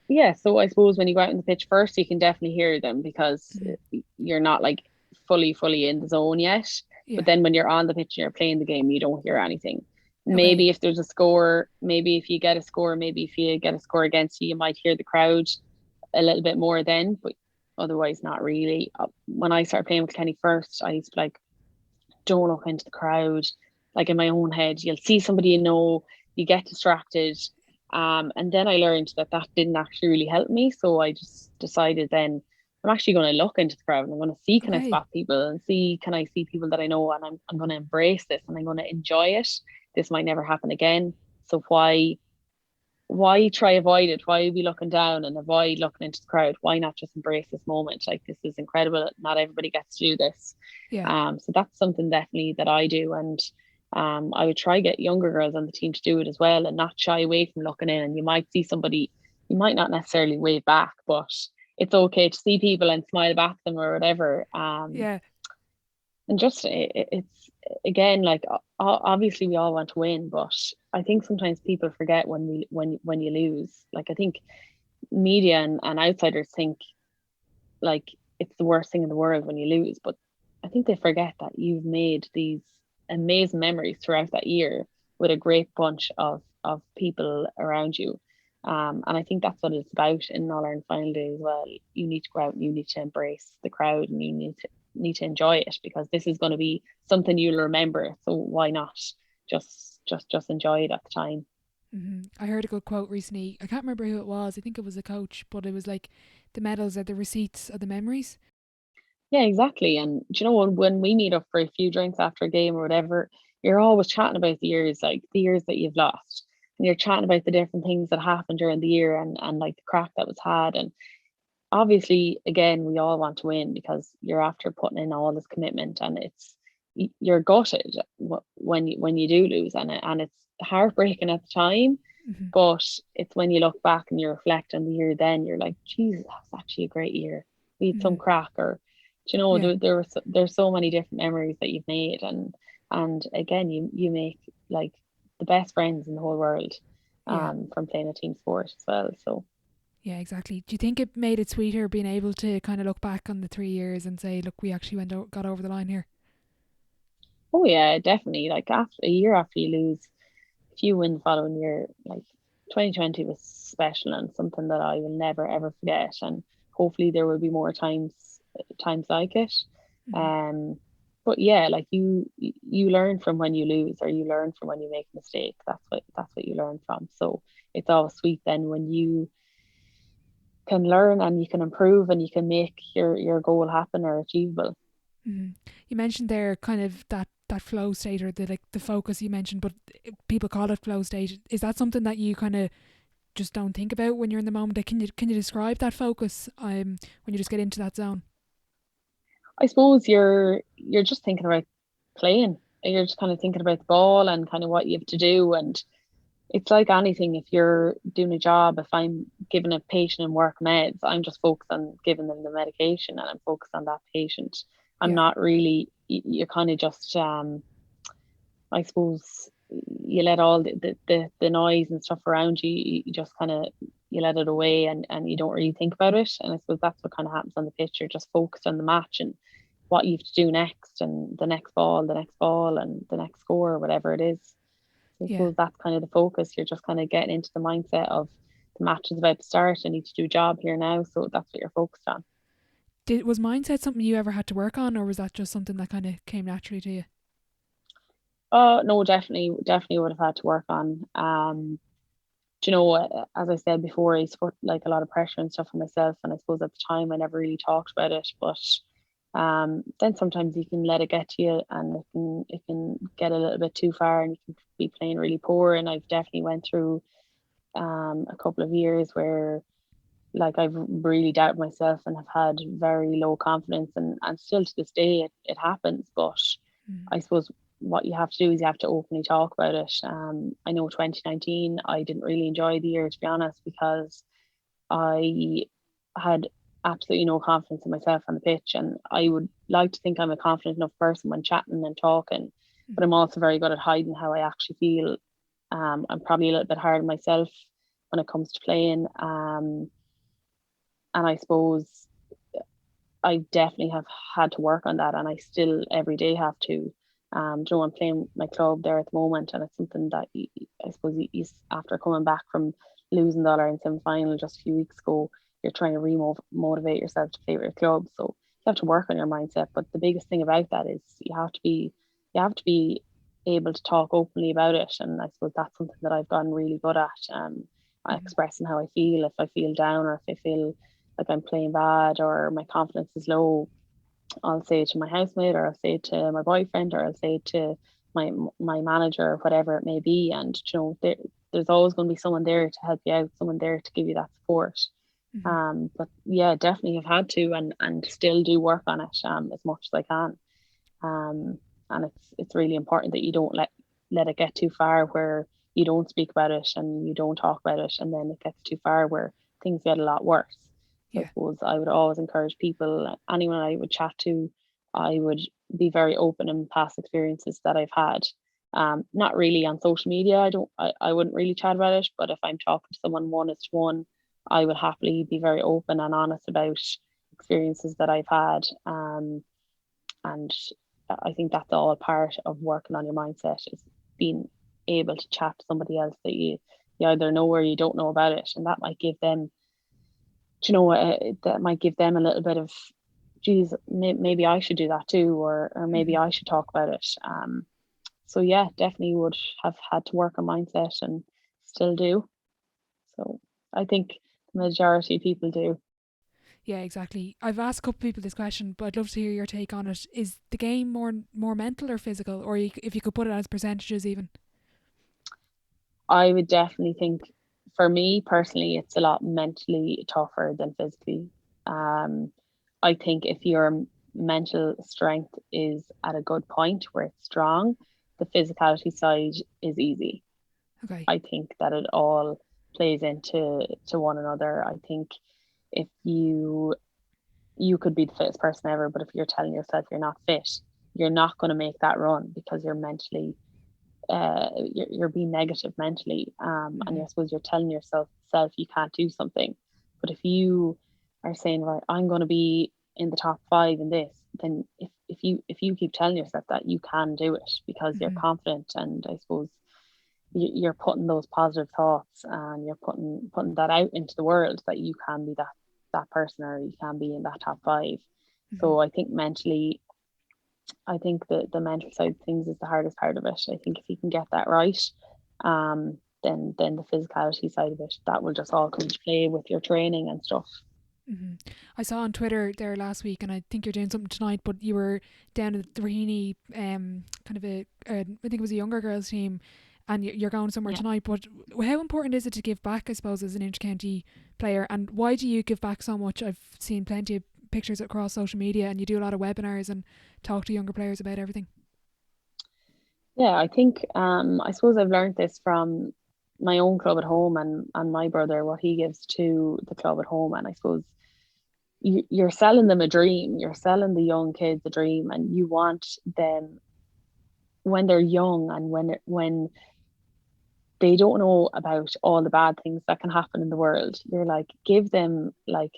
Speaker 2: yeah. So I suppose when you go out on the pitch first, you can definitely hear them because
Speaker 1: Mm-hmm.
Speaker 2: you're not like fully in the zone yet. But
Speaker 1: Yeah.
Speaker 2: then when you're on the pitch and you're playing the game, you don't hear anything.
Speaker 1: Okay.
Speaker 2: Maybe if there's a score, maybe if you get a score, maybe if you get a score against you, you might hear the crowd a little bit more then, but otherwise not really. When I started playing with Kenny first, I used to like, don't look into the crowd. Like in my own head, you'll see somebody you know, you get distracted. And then I learned that that didn't actually really help me. So I just decided then I'm actually going to look into the crowd and I'm going to see can I
Speaker 1: Okay.
Speaker 2: spot people and see can I see people that I know, and I'm going to embrace this and I'm going to enjoy it. This might never happen again. So why try avoid it? Why be looking down and avoid looking into the crowd? Why not just embrace this moment? Like this is incredible. Not everybody gets to do this.
Speaker 1: Yeah.
Speaker 2: So that's something definitely that I do, and I would try get younger girls on the team to do it as well, and not shy away from looking in. And you might see somebody, you might not necessarily wave back, but it's okay to see people and smile back at them or whatever.
Speaker 1: Yeah.
Speaker 2: And just it's again like obviously we all want to win, but I think sometimes people forget when you lose. Like I think media and outsiders think like it's the worst thing in the world when you lose. But I think they forget that you've made these amazing memories throughout that year with a great bunch of people around you. And I think that's what it's about in All Ireland final day as well. You need to go out and you need to embrace the crowd, and you need to enjoy it, because this is going to be something you'll remember. So why not just enjoy it at the time?
Speaker 1: I heard a good quote recently. I can't remember who it was. I think it was a coach, but it was like, the medals are the receipts of the memories.
Speaker 2: Yeah, exactly. And do you know, when we meet up for a few drinks after a game or whatever, you're always chatting about the years, like the years that you've lost. And you're chatting about the different things that happened during the year, and like the crack that was had. And obviously, again, we all want to win because you're after putting in all this commitment, and you're gutted when you do lose, and it's heartbreaking at the time.
Speaker 1: Hmm.
Speaker 2: But it's when you look back and you reflect on the year, then you're like, Jesus, that was actually a great year. We had some
Speaker 1: Hmm.
Speaker 2: crack, or do you know,
Speaker 1: Yeah,
Speaker 2: there's so many different memories that you've made, and again, you make like the best friends in the whole world,
Speaker 1: yeah,
Speaker 2: from playing a team sport as well. So.
Speaker 1: yeah, exactly. Do you think it made it sweeter being able to kind of look back on the 3 years and say, look, we actually got over the line here?
Speaker 2: Oh yeah, definitely. Like after a year after you lose, if you win the following year, like 2020 was special and something that I will never ever forget. And hopefully there will be more times like it.
Speaker 1: Hmm.
Speaker 2: Um, but yeah, like you learn from when you lose, or you learn from when you make a mistake. That's what you learn from. So it's always sweet then when you can learn and you can improve and you can make your goal happen or achievable.
Speaker 1: Hmm. You mentioned there kind of that flow state, or the like the focus you mentioned, but people call it flow state. Is that something that you kind of just don't think about when you're in the moment? Like, can you describe that focus when you just get into that zone?
Speaker 2: I suppose you're just thinking about playing. You're just kind of thinking about the ball and kind of what you have to do. And it's like anything, if you're doing a job, if I'm giving a patient in work meds, I'm just focused on giving them the medication and I'm focused on that patient. I'm
Speaker 1: Yeah.
Speaker 2: not really, you're kind of just, I suppose you let all the noise and stuff around you, you just kind of, you let it away, and you don't really think about it. And I suppose that's what kind of happens on the pitch. You're just focused on the match and what you have to do next, and the next ball, and the next score, whatever it is. So I
Speaker 1: Yeah.
Speaker 2: suppose that's kind of the focus. You're just kind of getting into the mindset of the match is about to start. I need to do a job here now. So that's what you're focused on.
Speaker 1: Was mindset something you ever had to work on, or was that just something that kind of came naturally to you?
Speaker 2: Oh no, definitely would have had to work on. Do you know, as I said before, I put like a lot of pressure and stuff on myself, and I suppose at the time I never really talked about it. But then sometimes you can let it get to you, and it can get a little bit too far, and you can be playing really poor. And I've definitely went through a couple of years where like I've really doubted myself and have had very low confidence, and still to this day it happens. But
Speaker 1: Mm.
Speaker 2: I suppose what you have to do is you have to openly talk about it. I know 2019 I didn't really enjoy the year, to be honest, because I had absolutely no confidence in myself on the pitch, and I would like to think I'm a confident enough person when chatting and talking, but I'm also very good at hiding how I actually feel. I'm probably a little bit hard on myself when it comes to playing. And I suppose I definitely have had to work on that, and I still every day have to. You know, I'm playing my club there at the moment, and it's something that I suppose after coming back from losing the All Ireland semi-final just a few weeks ago, you're trying to motivate yourself to play with your club. So you have to work on your mindset. But the biggest thing about that is you have to be able to talk openly about it, and I suppose that's something that I've gotten really good at.
Speaker 1: Mm.
Speaker 2: Expressing how I feel, if I feel down or if I feel like I'm playing bad or my confidence is low, I'll say it to my housemate, or I'll say it to my boyfriend, or I'll say it to my manager, or whatever it may be. And you know, there's always going to be someone there to help you out, someone there to give you that support.
Speaker 1: Mm-hmm.
Speaker 2: But yeah, definitely have had to, and still do work on it as much as I can. And it's really important that you don't let it get too far where you don't speak about it and you don't talk about it, and then it gets too far where things get a lot worse. So I
Speaker 1: Yeah.
Speaker 2: suppose I would always encourage people, anyone I would chat to, I would be very open in past experiences that I've had. Not really on social media. I wouldn't really chat about it, but if I'm talking to someone one is to one, I would happily be very open and honest about experiences that I've had. And I think that's all part of working on your mindset, is being able to chat to somebody else that you either know or you don't know about it, and that might give them, that might give them a little bit of, geez, maybe I should do that too, or maybe I should talk about it. So yeah, definitely would have had to work on mindset and still do. So I think the majority of people do.
Speaker 1: Yeah, exactly. I've asked a couple of people this question, but I'd love to hear your take on it. Is the game more mental or physical, or if you could put it as percentages even?
Speaker 2: I would definitely think, for me personally, it's a lot mentally tougher than physically. Um, I think if your mental strength is at a good point where it's strong, the physicality side is easy.
Speaker 1: Okay.
Speaker 2: I think that it all plays into one another. I think if you could be the fittest person ever, but if you're telling yourself you're not fit, you're not going to make that run, because you're mentally you're being negative mentally, and I suppose you're telling yourself you can't do something. But if you are saying, right, I'm going to be in the top 5 in this, then if you keep telling yourself that, you can do it, because you're confident, and I suppose you're putting those positive thoughts, and you're putting that out into the world, that you can be that person, or you can be in that top 5. So I think mentally, I think the mental side of things is the hardest part of it. I think if you can get that right, then the physicality side of it, that will just all come into play with your training and stuff.
Speaker 1: I saw on Twitter there last week, and I think you're doing something tonight, but you were down at the Raheny, kind of I think it was a younger girls team, and you're going somewhere tonight. But how important is it to give back, I suppose, as an intercounty player, and why do you give back so much? I've seen plenty of pictures across social media, and you do a lot of webinars and talk to younger players about everything.
Speaker 2: Yeah, I think I suppose I've learned this from my own club at home, and my brother, what he gives to the club at home. And I suppose you're selling them a dream, you're selling the young kids a dream, and you want them, when they're young and when they don't know about all the bad things that can happen in the world, you're like, give them like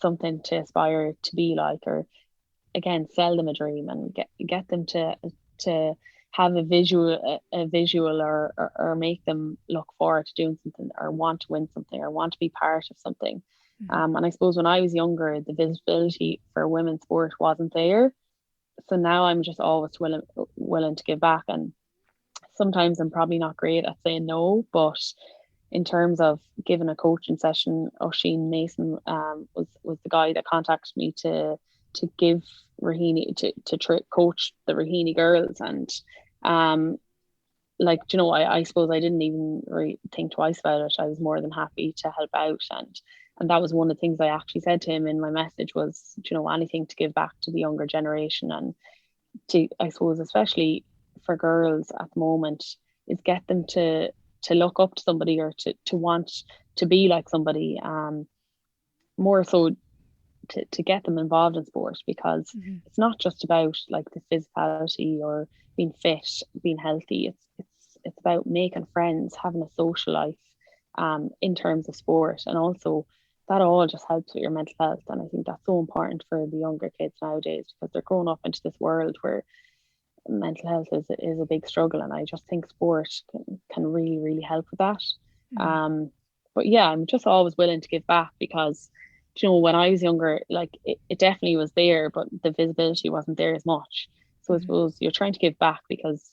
Speaker 2: something to aspire to be like, or again, sell them a dream, and get them to have a visual, or make them look forward to doing something, or want to win something, or want to be part of something. And I suppose when I was younger, the visibility for women's sport wasn't there. So now I'm just always willing to give back. And sometimes I'm probably not great at saying no, but in terms of giving a coaching session, Oisin Mason was the guy that contacted me to give Raheny, to coach the Raheny girls. And like, I suppose I didn't even really think twice about it. I was more than happy to help out, and that was one of the things I actually said to him in my message was, anything to give back to the younger generation, and to, I suppose, especially for girls at the moment, is get them to look up to somebody, or to want to be like somebody, more so to get them involved in sport, because it's not just about like the physicality or being fit, being healthy. It's about making friends, having a social life, in terms of sport, and also that all just helps with your mental health. And I think that's so important for the younger kids nowadays, because they're growing up into this world where mental health is a big struggle, and I just think sport can really, really help with that. But yeah, I'm just always willing to give back, because when I was younger, like it definitely was there, but the visibility wasn't there as much. So I suppose you're trying to give back, because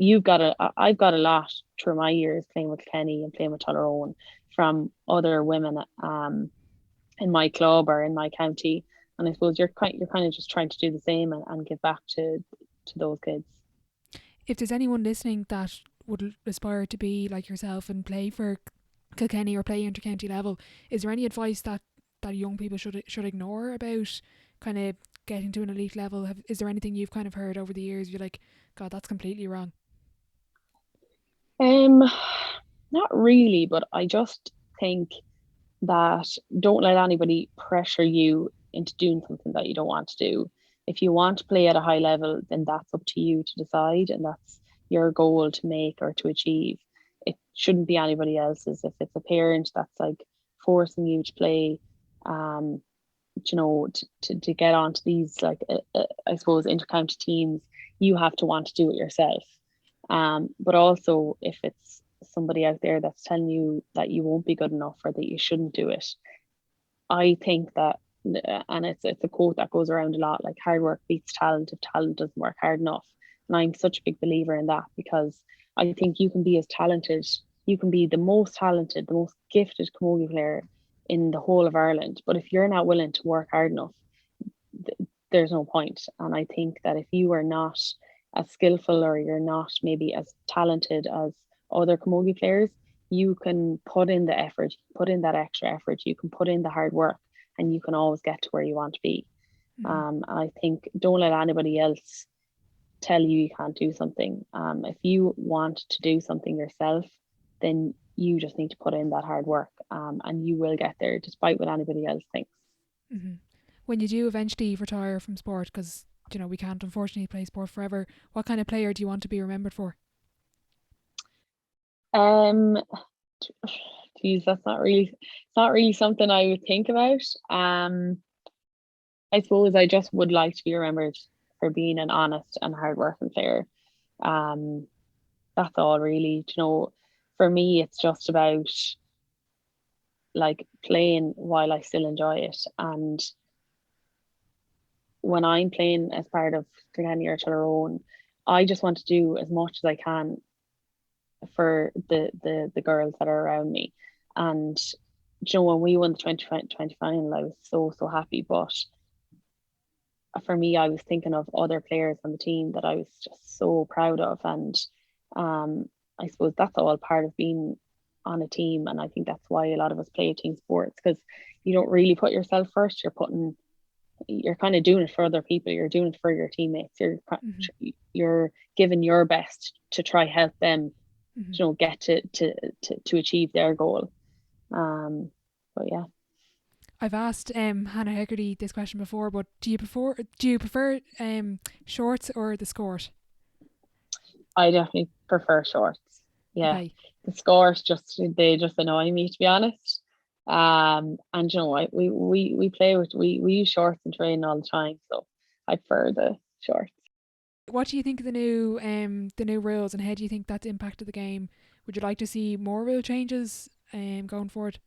Speaker 2: I've got a lot through my years playing with Kilkenny and playing with Tullaroan from other women in my club or in my county. And I suppose you're kind of just trying to do the same, and give back to those kids.
Speaker 1: If there's anyone listening that would aspire to be like yourself and play for Kilkenny or play intercounty level, is there any advice that young people should ignore about kind of getting to an elite level? Is there anything you've kind of heard over the years you're like, God, that's completely wrong?
Speaker 2: Not really, but I just think that don't let anybody pressure you into doing something that you don't want to do. If you want to play at a high level, then that's up to you to decide, and that's your goal to make or to achieve. It shouldn't be anybody else's. If it's a parent that's like forcing you to play, to get onto these like I suppose inter-county teams, you have to want to do it yourself. But also if it's somebody out there that's telling you that you won't be good enough or that you shouldn't do it, I think that, and it's a quote that goes around a lot, like hard work beats talent if talent doesn't work hard enough. And I'm such a big believer in that, because I think you can be as talented, you can be the most talented, the most gifted camogie player in the whole of Ireland, but if you're not willing to work hard enough, there's no point. And I think that if you are not as skillful or you're not maybe as talented as other camogie players, you can put in the effort, put in that extra effort, you can put in the hard work, and you can always get to where you want to be. And I think don't let anybody else tell you can't do something. If you want to do something yourself, then you just need to put in that hard work, and you will get there despite what anybody else thinks.
Speaker 1: When you do eventually retire from sport, because we can't unfortunately play sport forever, what kind of player do you want to be remembered for?
Speaker 2: Geez, it's not really something I would think about. I suppose I just would like to be remembered for being an honest and hardworking player. That's all really. For me, it's just about like playing while I still enjoy it. And when I'm playing as part of Kilkenny or Tyrone, I just want to do as much as I can for the girls that are around me. And when we won the 2020 final, I was so happy. But for me, I was thinking of other players on the team that I was just so proud of. And I suppose that's all part of being on a team. And I think that's why a lot of us play team sports, because you don't really put yourself first. You're kind of doing it for other people. You're doing it for your teammates. You're giving your best to try help them, get to achieve their goal. But yeah.
Speaker 1: I've asked Hannah Hegarty this question before, but do you prefer shorts or the skirt?
Speaker 2: I definitely prefer shorts. Yeah, okay. The skirts they just annoy me, to be honest. And we play with we use shorts in training all the time, so I prefer the shorts.
Speaker 1: What do you think of the new rules, and how do you think that's impacted the game? Would you like to see more rule changes going forward?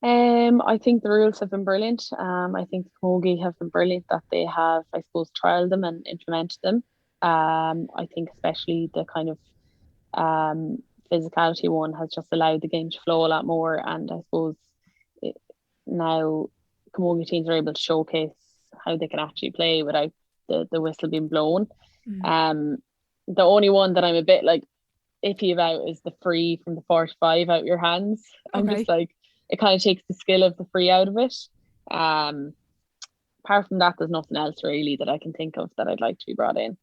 Speaker 2: I think the rules have been brilliant. I think Camogie have been brilliant that they have, I suppose, trialed them and implemented them. I think especially the kind of physicality one has just allowed the game to flow a lot more, and I suppose now Camogie teams are able to showcase how they can actually play without the whistle being blown. The only one that I'm a bit like iffy about is the free from the 45 out your hands. Okay. I'm just like, it kind of takes the skill of the free out of it. Apart from that, there's nothing else really that I can think of that I'd like to be brought in.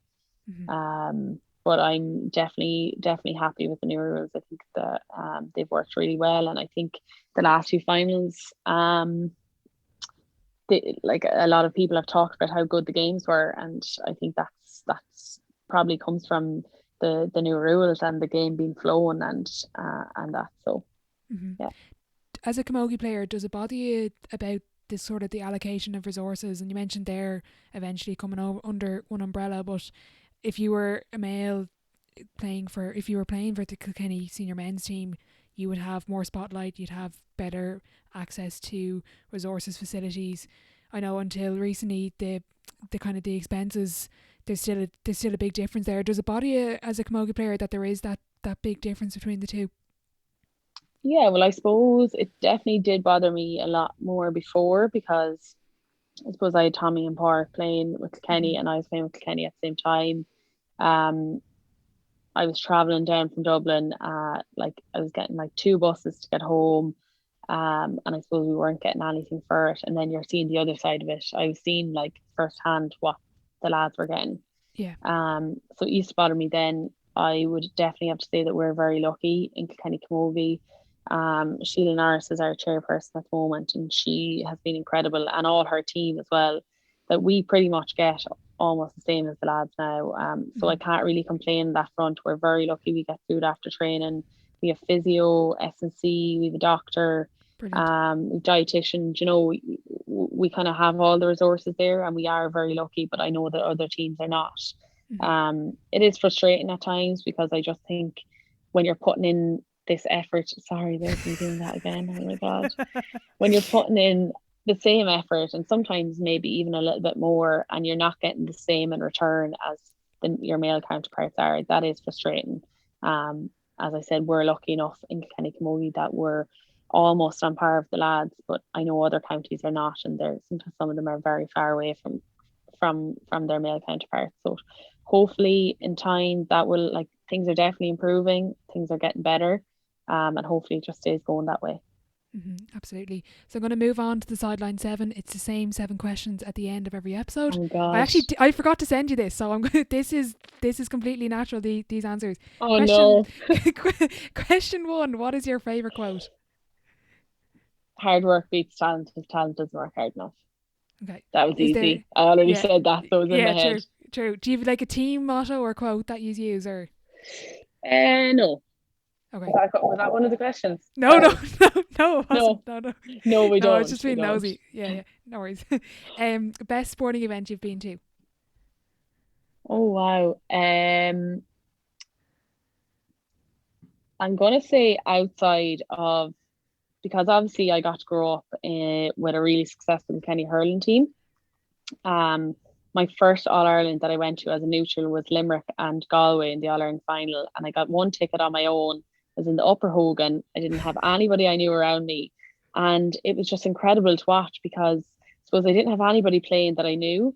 Speaker 2: But I'm definitely happy with the new rules. I think that they've worked really well, and I think the last two finals, like a lot of people have talked about how good the games were, and I think that's probably comes from the new rules and the game being flown and that. So yeah.
Speaker 1: As a camogie player, does it bother you about this sort of the allocation of resources? And you mentioned there eventually coming under one umbrella, but if you were a male playing for the Kilkenny senior men's team, you would have more spotlight, you'd have better access to resources, facilities. I know until recently the kind of the expenses, there's still a big difference there. Does it bother you as a camogie player that there is that big difference between the two?
Speaker 2: Yeah, well, I suppose it definitely did bother me a lot more before, because I suppose I had Tommy and Park playing with Kilkenny and I was playing with Kilkenny at the same time. I was travelling down from Dublin, like I was getting like 2 buses to get home, and I suppose we weren't getting anything for it. And then you're seeing the other side of it. I was seeing like firsthand what the lads were getting.
Speaker 1: Yeah.
Speaker 2: So it used to bother me then. I would definitely have to say that we're very lucky in Kilkenny Camogie. Sheila Norris is our chairperson at the moment, and she has been incredible, and all her team as well, that we pretty much get almost the same as the lads now. So I can't really complain on that front. We're very lucky. We get food after training, we have physio, S&C, we have a doctor.
Speaker 1: Brilliant.
Speaker 2: Dietitian, you know, we kind of have all the resources there, and we are very lucky, but I know that other teams are not. It is frustrating at times because I just think when you're putting in this effort, sorry, there's me doing that again. Oh my God. When you're putting in the same effort and sometimes maybe even a little bit more, and you're not getting the same in return as your male counterparts are, that is frustrating. As I said, we're lucky enough in Kilkenny Camogie that we're almost on par with the lads, but I know other counties are not, and sometimes some of them are very far away from their male counterparts. So hopefully in time that will, like, things are definitely improving, things are getting better, and hopefully it just stays going that way.
Speaker 1: Absolutely. So I'm going to move on to the sideline 7. It's the same 7 questions at the end of every episode.
Speaker 2: Oh gosh.
Speaker 1: I forgot to send you this, so I'm going. This is completely natural. These answers.
Speaker 2: Oh no.
Speaker 1: Question 1. What is your favorite quote?
Speaker 2: Hard work beats talent if talent doesn't work hard enough.
Speaker 1: Okay.
Speaker 2: That was easy. I already said that, so it was in my head.
Speaker 1: True. Do you have like a team motto or quote that you use, or?
Speaker 2: No.
Speaker 1: Okay.
Speaker 2: Was that one of the questions?
Speaker 1: No, it wasn't.
Speaker 2: No, we don't.
Speaker 1: It's just being nosy. Yeah. No worries. Best sporting event you've been to?
Speaker 2: Oh wow. I'm gonna say outside of, because obviously I got to grow up with a really successful Kenny hurling team. My first All Ireland that I went to as a neutral was Limerick and Galway in the All Ireland final, and I got one ticket on my own. I was in the Upper Hogan. I didn't have anybody I knew around me, and it was just incredible to watch because I suppose I didn't have anybody playing that I knew.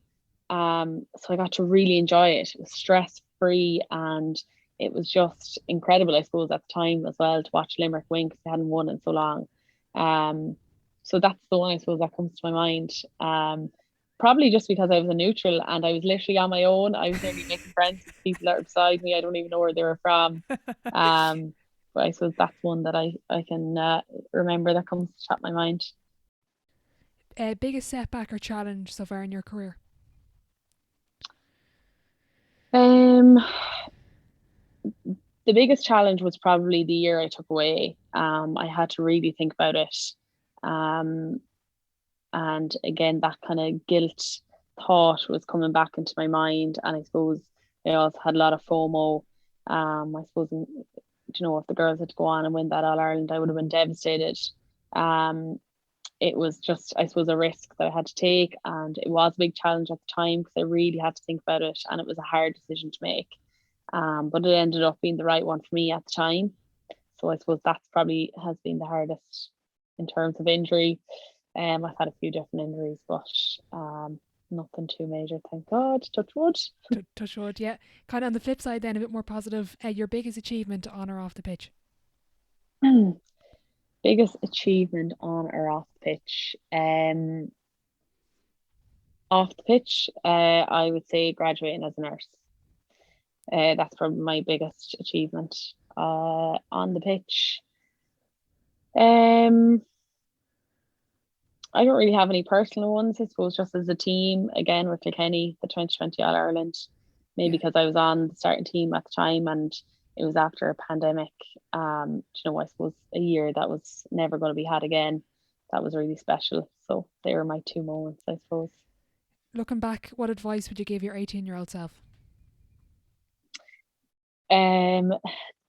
Speaker 2: So I got to really enjoy it. It was stress free, and it was just incredible, I suppose, at the time as well, to watch Limerick win because they hadn't won in so long. So that's the one I suppose that comes to my mind. Probably just because I was a neutral and I was literally on my own. I was nearly making friends with people that were beside me. I don't even know where they were from. But I suppose that's one that I can remember that comes to the top of my mind.
Speaker 1: Biggest setback or challenge so far in your career?
Speaker 2: The biggest challenge was probably the year I took away. I had to really think about it. And again, that kind of guilt thought was coming back into my mind. And I suppose I also had a lot of FOMO. I suppose, if the girls had to go on and win that All Ireland, I would have been devastated. It was just, I suppose, a risk that I had to take. And it was a big challenge at the time because I really had to think about it. And it was a hard decision to make. But it ended up being the right one for me at the time. So I suppose that's probably has been the hardest in terms of injury. I've had a few different injuries, but nothing too major, thank God. Touch wood.
Speaker 1: Touch wood, yeah. Kind of on the flip side then, a bit more positive, your biggest achievement on or off the pitch?
Speaker 2: Biggest achievement on or off the pitch? Off the pitch, I would say graduating as a nurse. That's probably my biggest achievement. On the pitch, I don't really have any personal ones. I suppose just as a team, again with Kilkenny, the 2020 All Ireland, maybe because I was on the starting team at the time and it was after a pandemic. I suppose a year that was never going to be had again. That was really special. So they were my 2 moments, I suppose.
Speaker 1: Looking back, what advice would you give your 18-year-old self?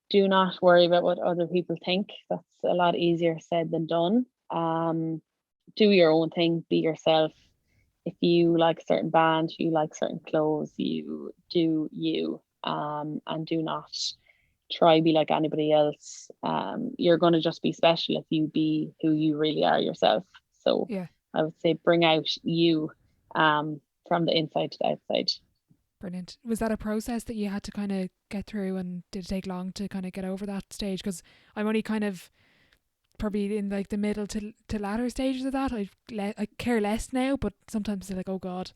Speaker 2: Do not worry about what other people think. That's a lot easier said than done. Do your own thing, be yourself. If you like a certain band, you like certain clothes, you do you, and do not try be like anybody else. You're going to just be special if you be who you really are yourself. So yeah. I would say bring out you from the inside to the outside.
Speaker 1: Brilliant. Was that a process that you had to kind of get through, and did it take long to kind of get over that stage? Because I'm only kind of probably in like the middle to latter stages of that. I care less now, but sometimes they're like, oh God.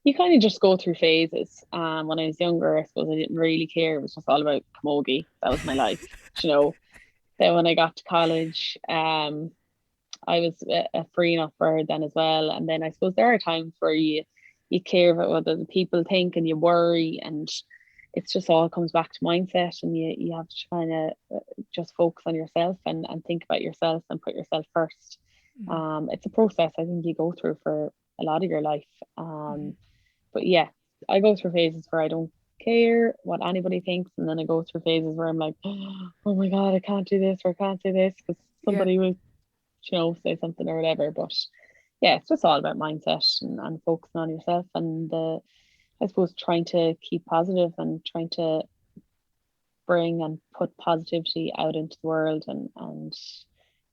Speaker 2: You kind of just go through phases. When I was younger, I suppose I didn't really care. It was just all about camogie. That was my life, Then when I got to college, I was a free enough bird then as well. And then I suppose there are times where you care about what other people think and you worry, and it's just all comes back to mindset, and you have to kind of just focus on yourself and think about yourself and put yourself first. It's a process I think you go through for a lot of your life. But yeah, I go through phases where I don't care what anybody thinks, and then I go through phases where I'm like, oh my god, I can't do this or I can't say this because somebody will, say something or whatever. But yeah, it's just all about mindset and focusing on yourself, and I suppose trying to keep positive and trying to bring and put positivity out into the world, and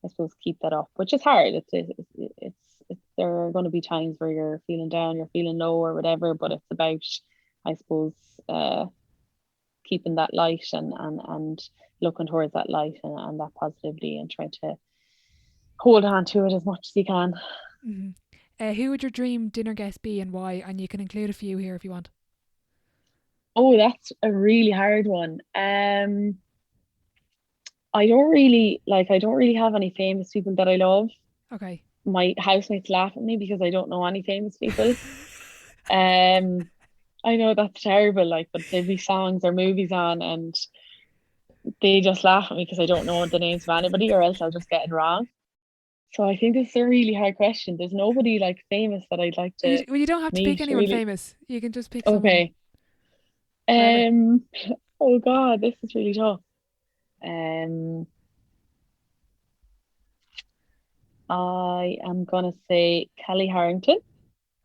Speaker 2: I suppose keep that up, which is hard. It's there are going to be times where you're feeling down, you're feeling low or whatever, but it's about, I suppose, keeping that light and looking towards that light and that positivity, and trying to hold on to it as much as you can.
Speaker 1: Who would your dream dinner guest be and why? And you can include a few here if you want.
Speaker 2: Oh, that's a really hard one. I don't really have any famous people that I love.
Speaker 1: Okay.
Speaker 2: My housemates laugh at me because I don't know any famous people. I know that's terrible, but there'd be songs or movies on and they just laugh at me because I don't know the names of anybody, or else I'll just get it wrong. So I think this is a really hard question. There's nobody famous that I'd like to.
Speaker 1: Well, you don't have to pick anyone
Speaker 2: really
Speaker 1: famous. You can just pick someone.
Speaker 2: Okay. Oh God, this is really tough. I am gonna say Kelly Harrington.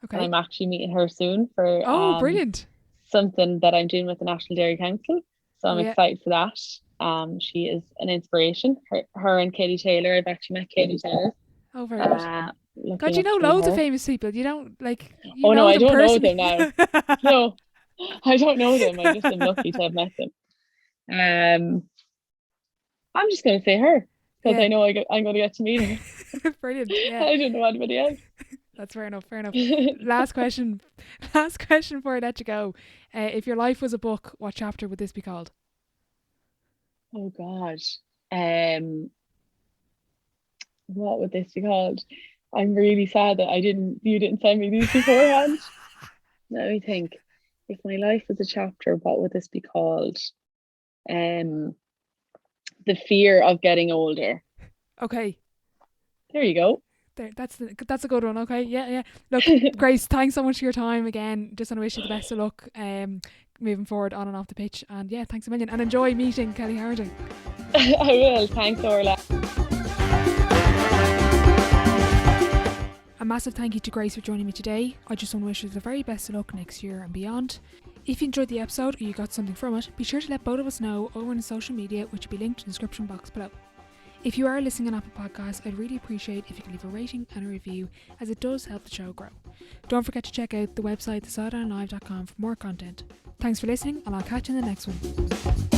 Speaker 1: Okay.
Speaker 2: And I'm actually meeting her soon for
Speaker 1: brilliant.
Speaker 2: Something that I'm doing with the National Dairy Council. So I'm excited for that. She is an inspiration. Her and Katie Taylor. I've actually met Katie Taylor.
Speaker 1: Oh, very good. God, you know
Speaker 2: loads
Speaker 1: of famous people. You don't
Speaker 2: Oh no, I don't
Speaker 1: personally.
Speaker 2: know them now. No, I don't know them. I just am lucky to have met them. I'm just going to say her because I know I'm going to get to meet her.
Speaker 1: Brilliant. Yeah.
Speaker 2: I don't know anybody else.
Speaker 1: That's fair enough. Last question before I let you go. If your life was a book, what chapter would this be called?
Speaker 2: Oh God. What would this be called? I'm really sad that you didn't send me these beforehand. Let me think. If my life was a chapter, what would this be called? The fear of getting older.
Speaker 1: Okay.
Speaker 2: There you go.
Speaker 1: That's a good one. Okay. Yeah. Look, Grace, thanks so much for your time again. Just want to wish you the best of luck moving forward on and off the pitch. And yeah, thanks a million. And enjoy meeting Kelly Harrington.
Speaker 2: I will. Thanks, Orla.
Speaker 1: A massive thank you to Grace for joining me today. I just want to wish her the very best of luck next year and beyond. If you enjoyed the episode or you got something from it, be sure to let both of us know over on social media, which will be linked in the description box below. If you are listening on Apple Podcasts, I'd really appreciate if you could leave a rating and a review, as it does help the show grow. Don't forget to check out the website thesidelinelive.com for more content. Thanks for listening, and I'll catch you in the next one.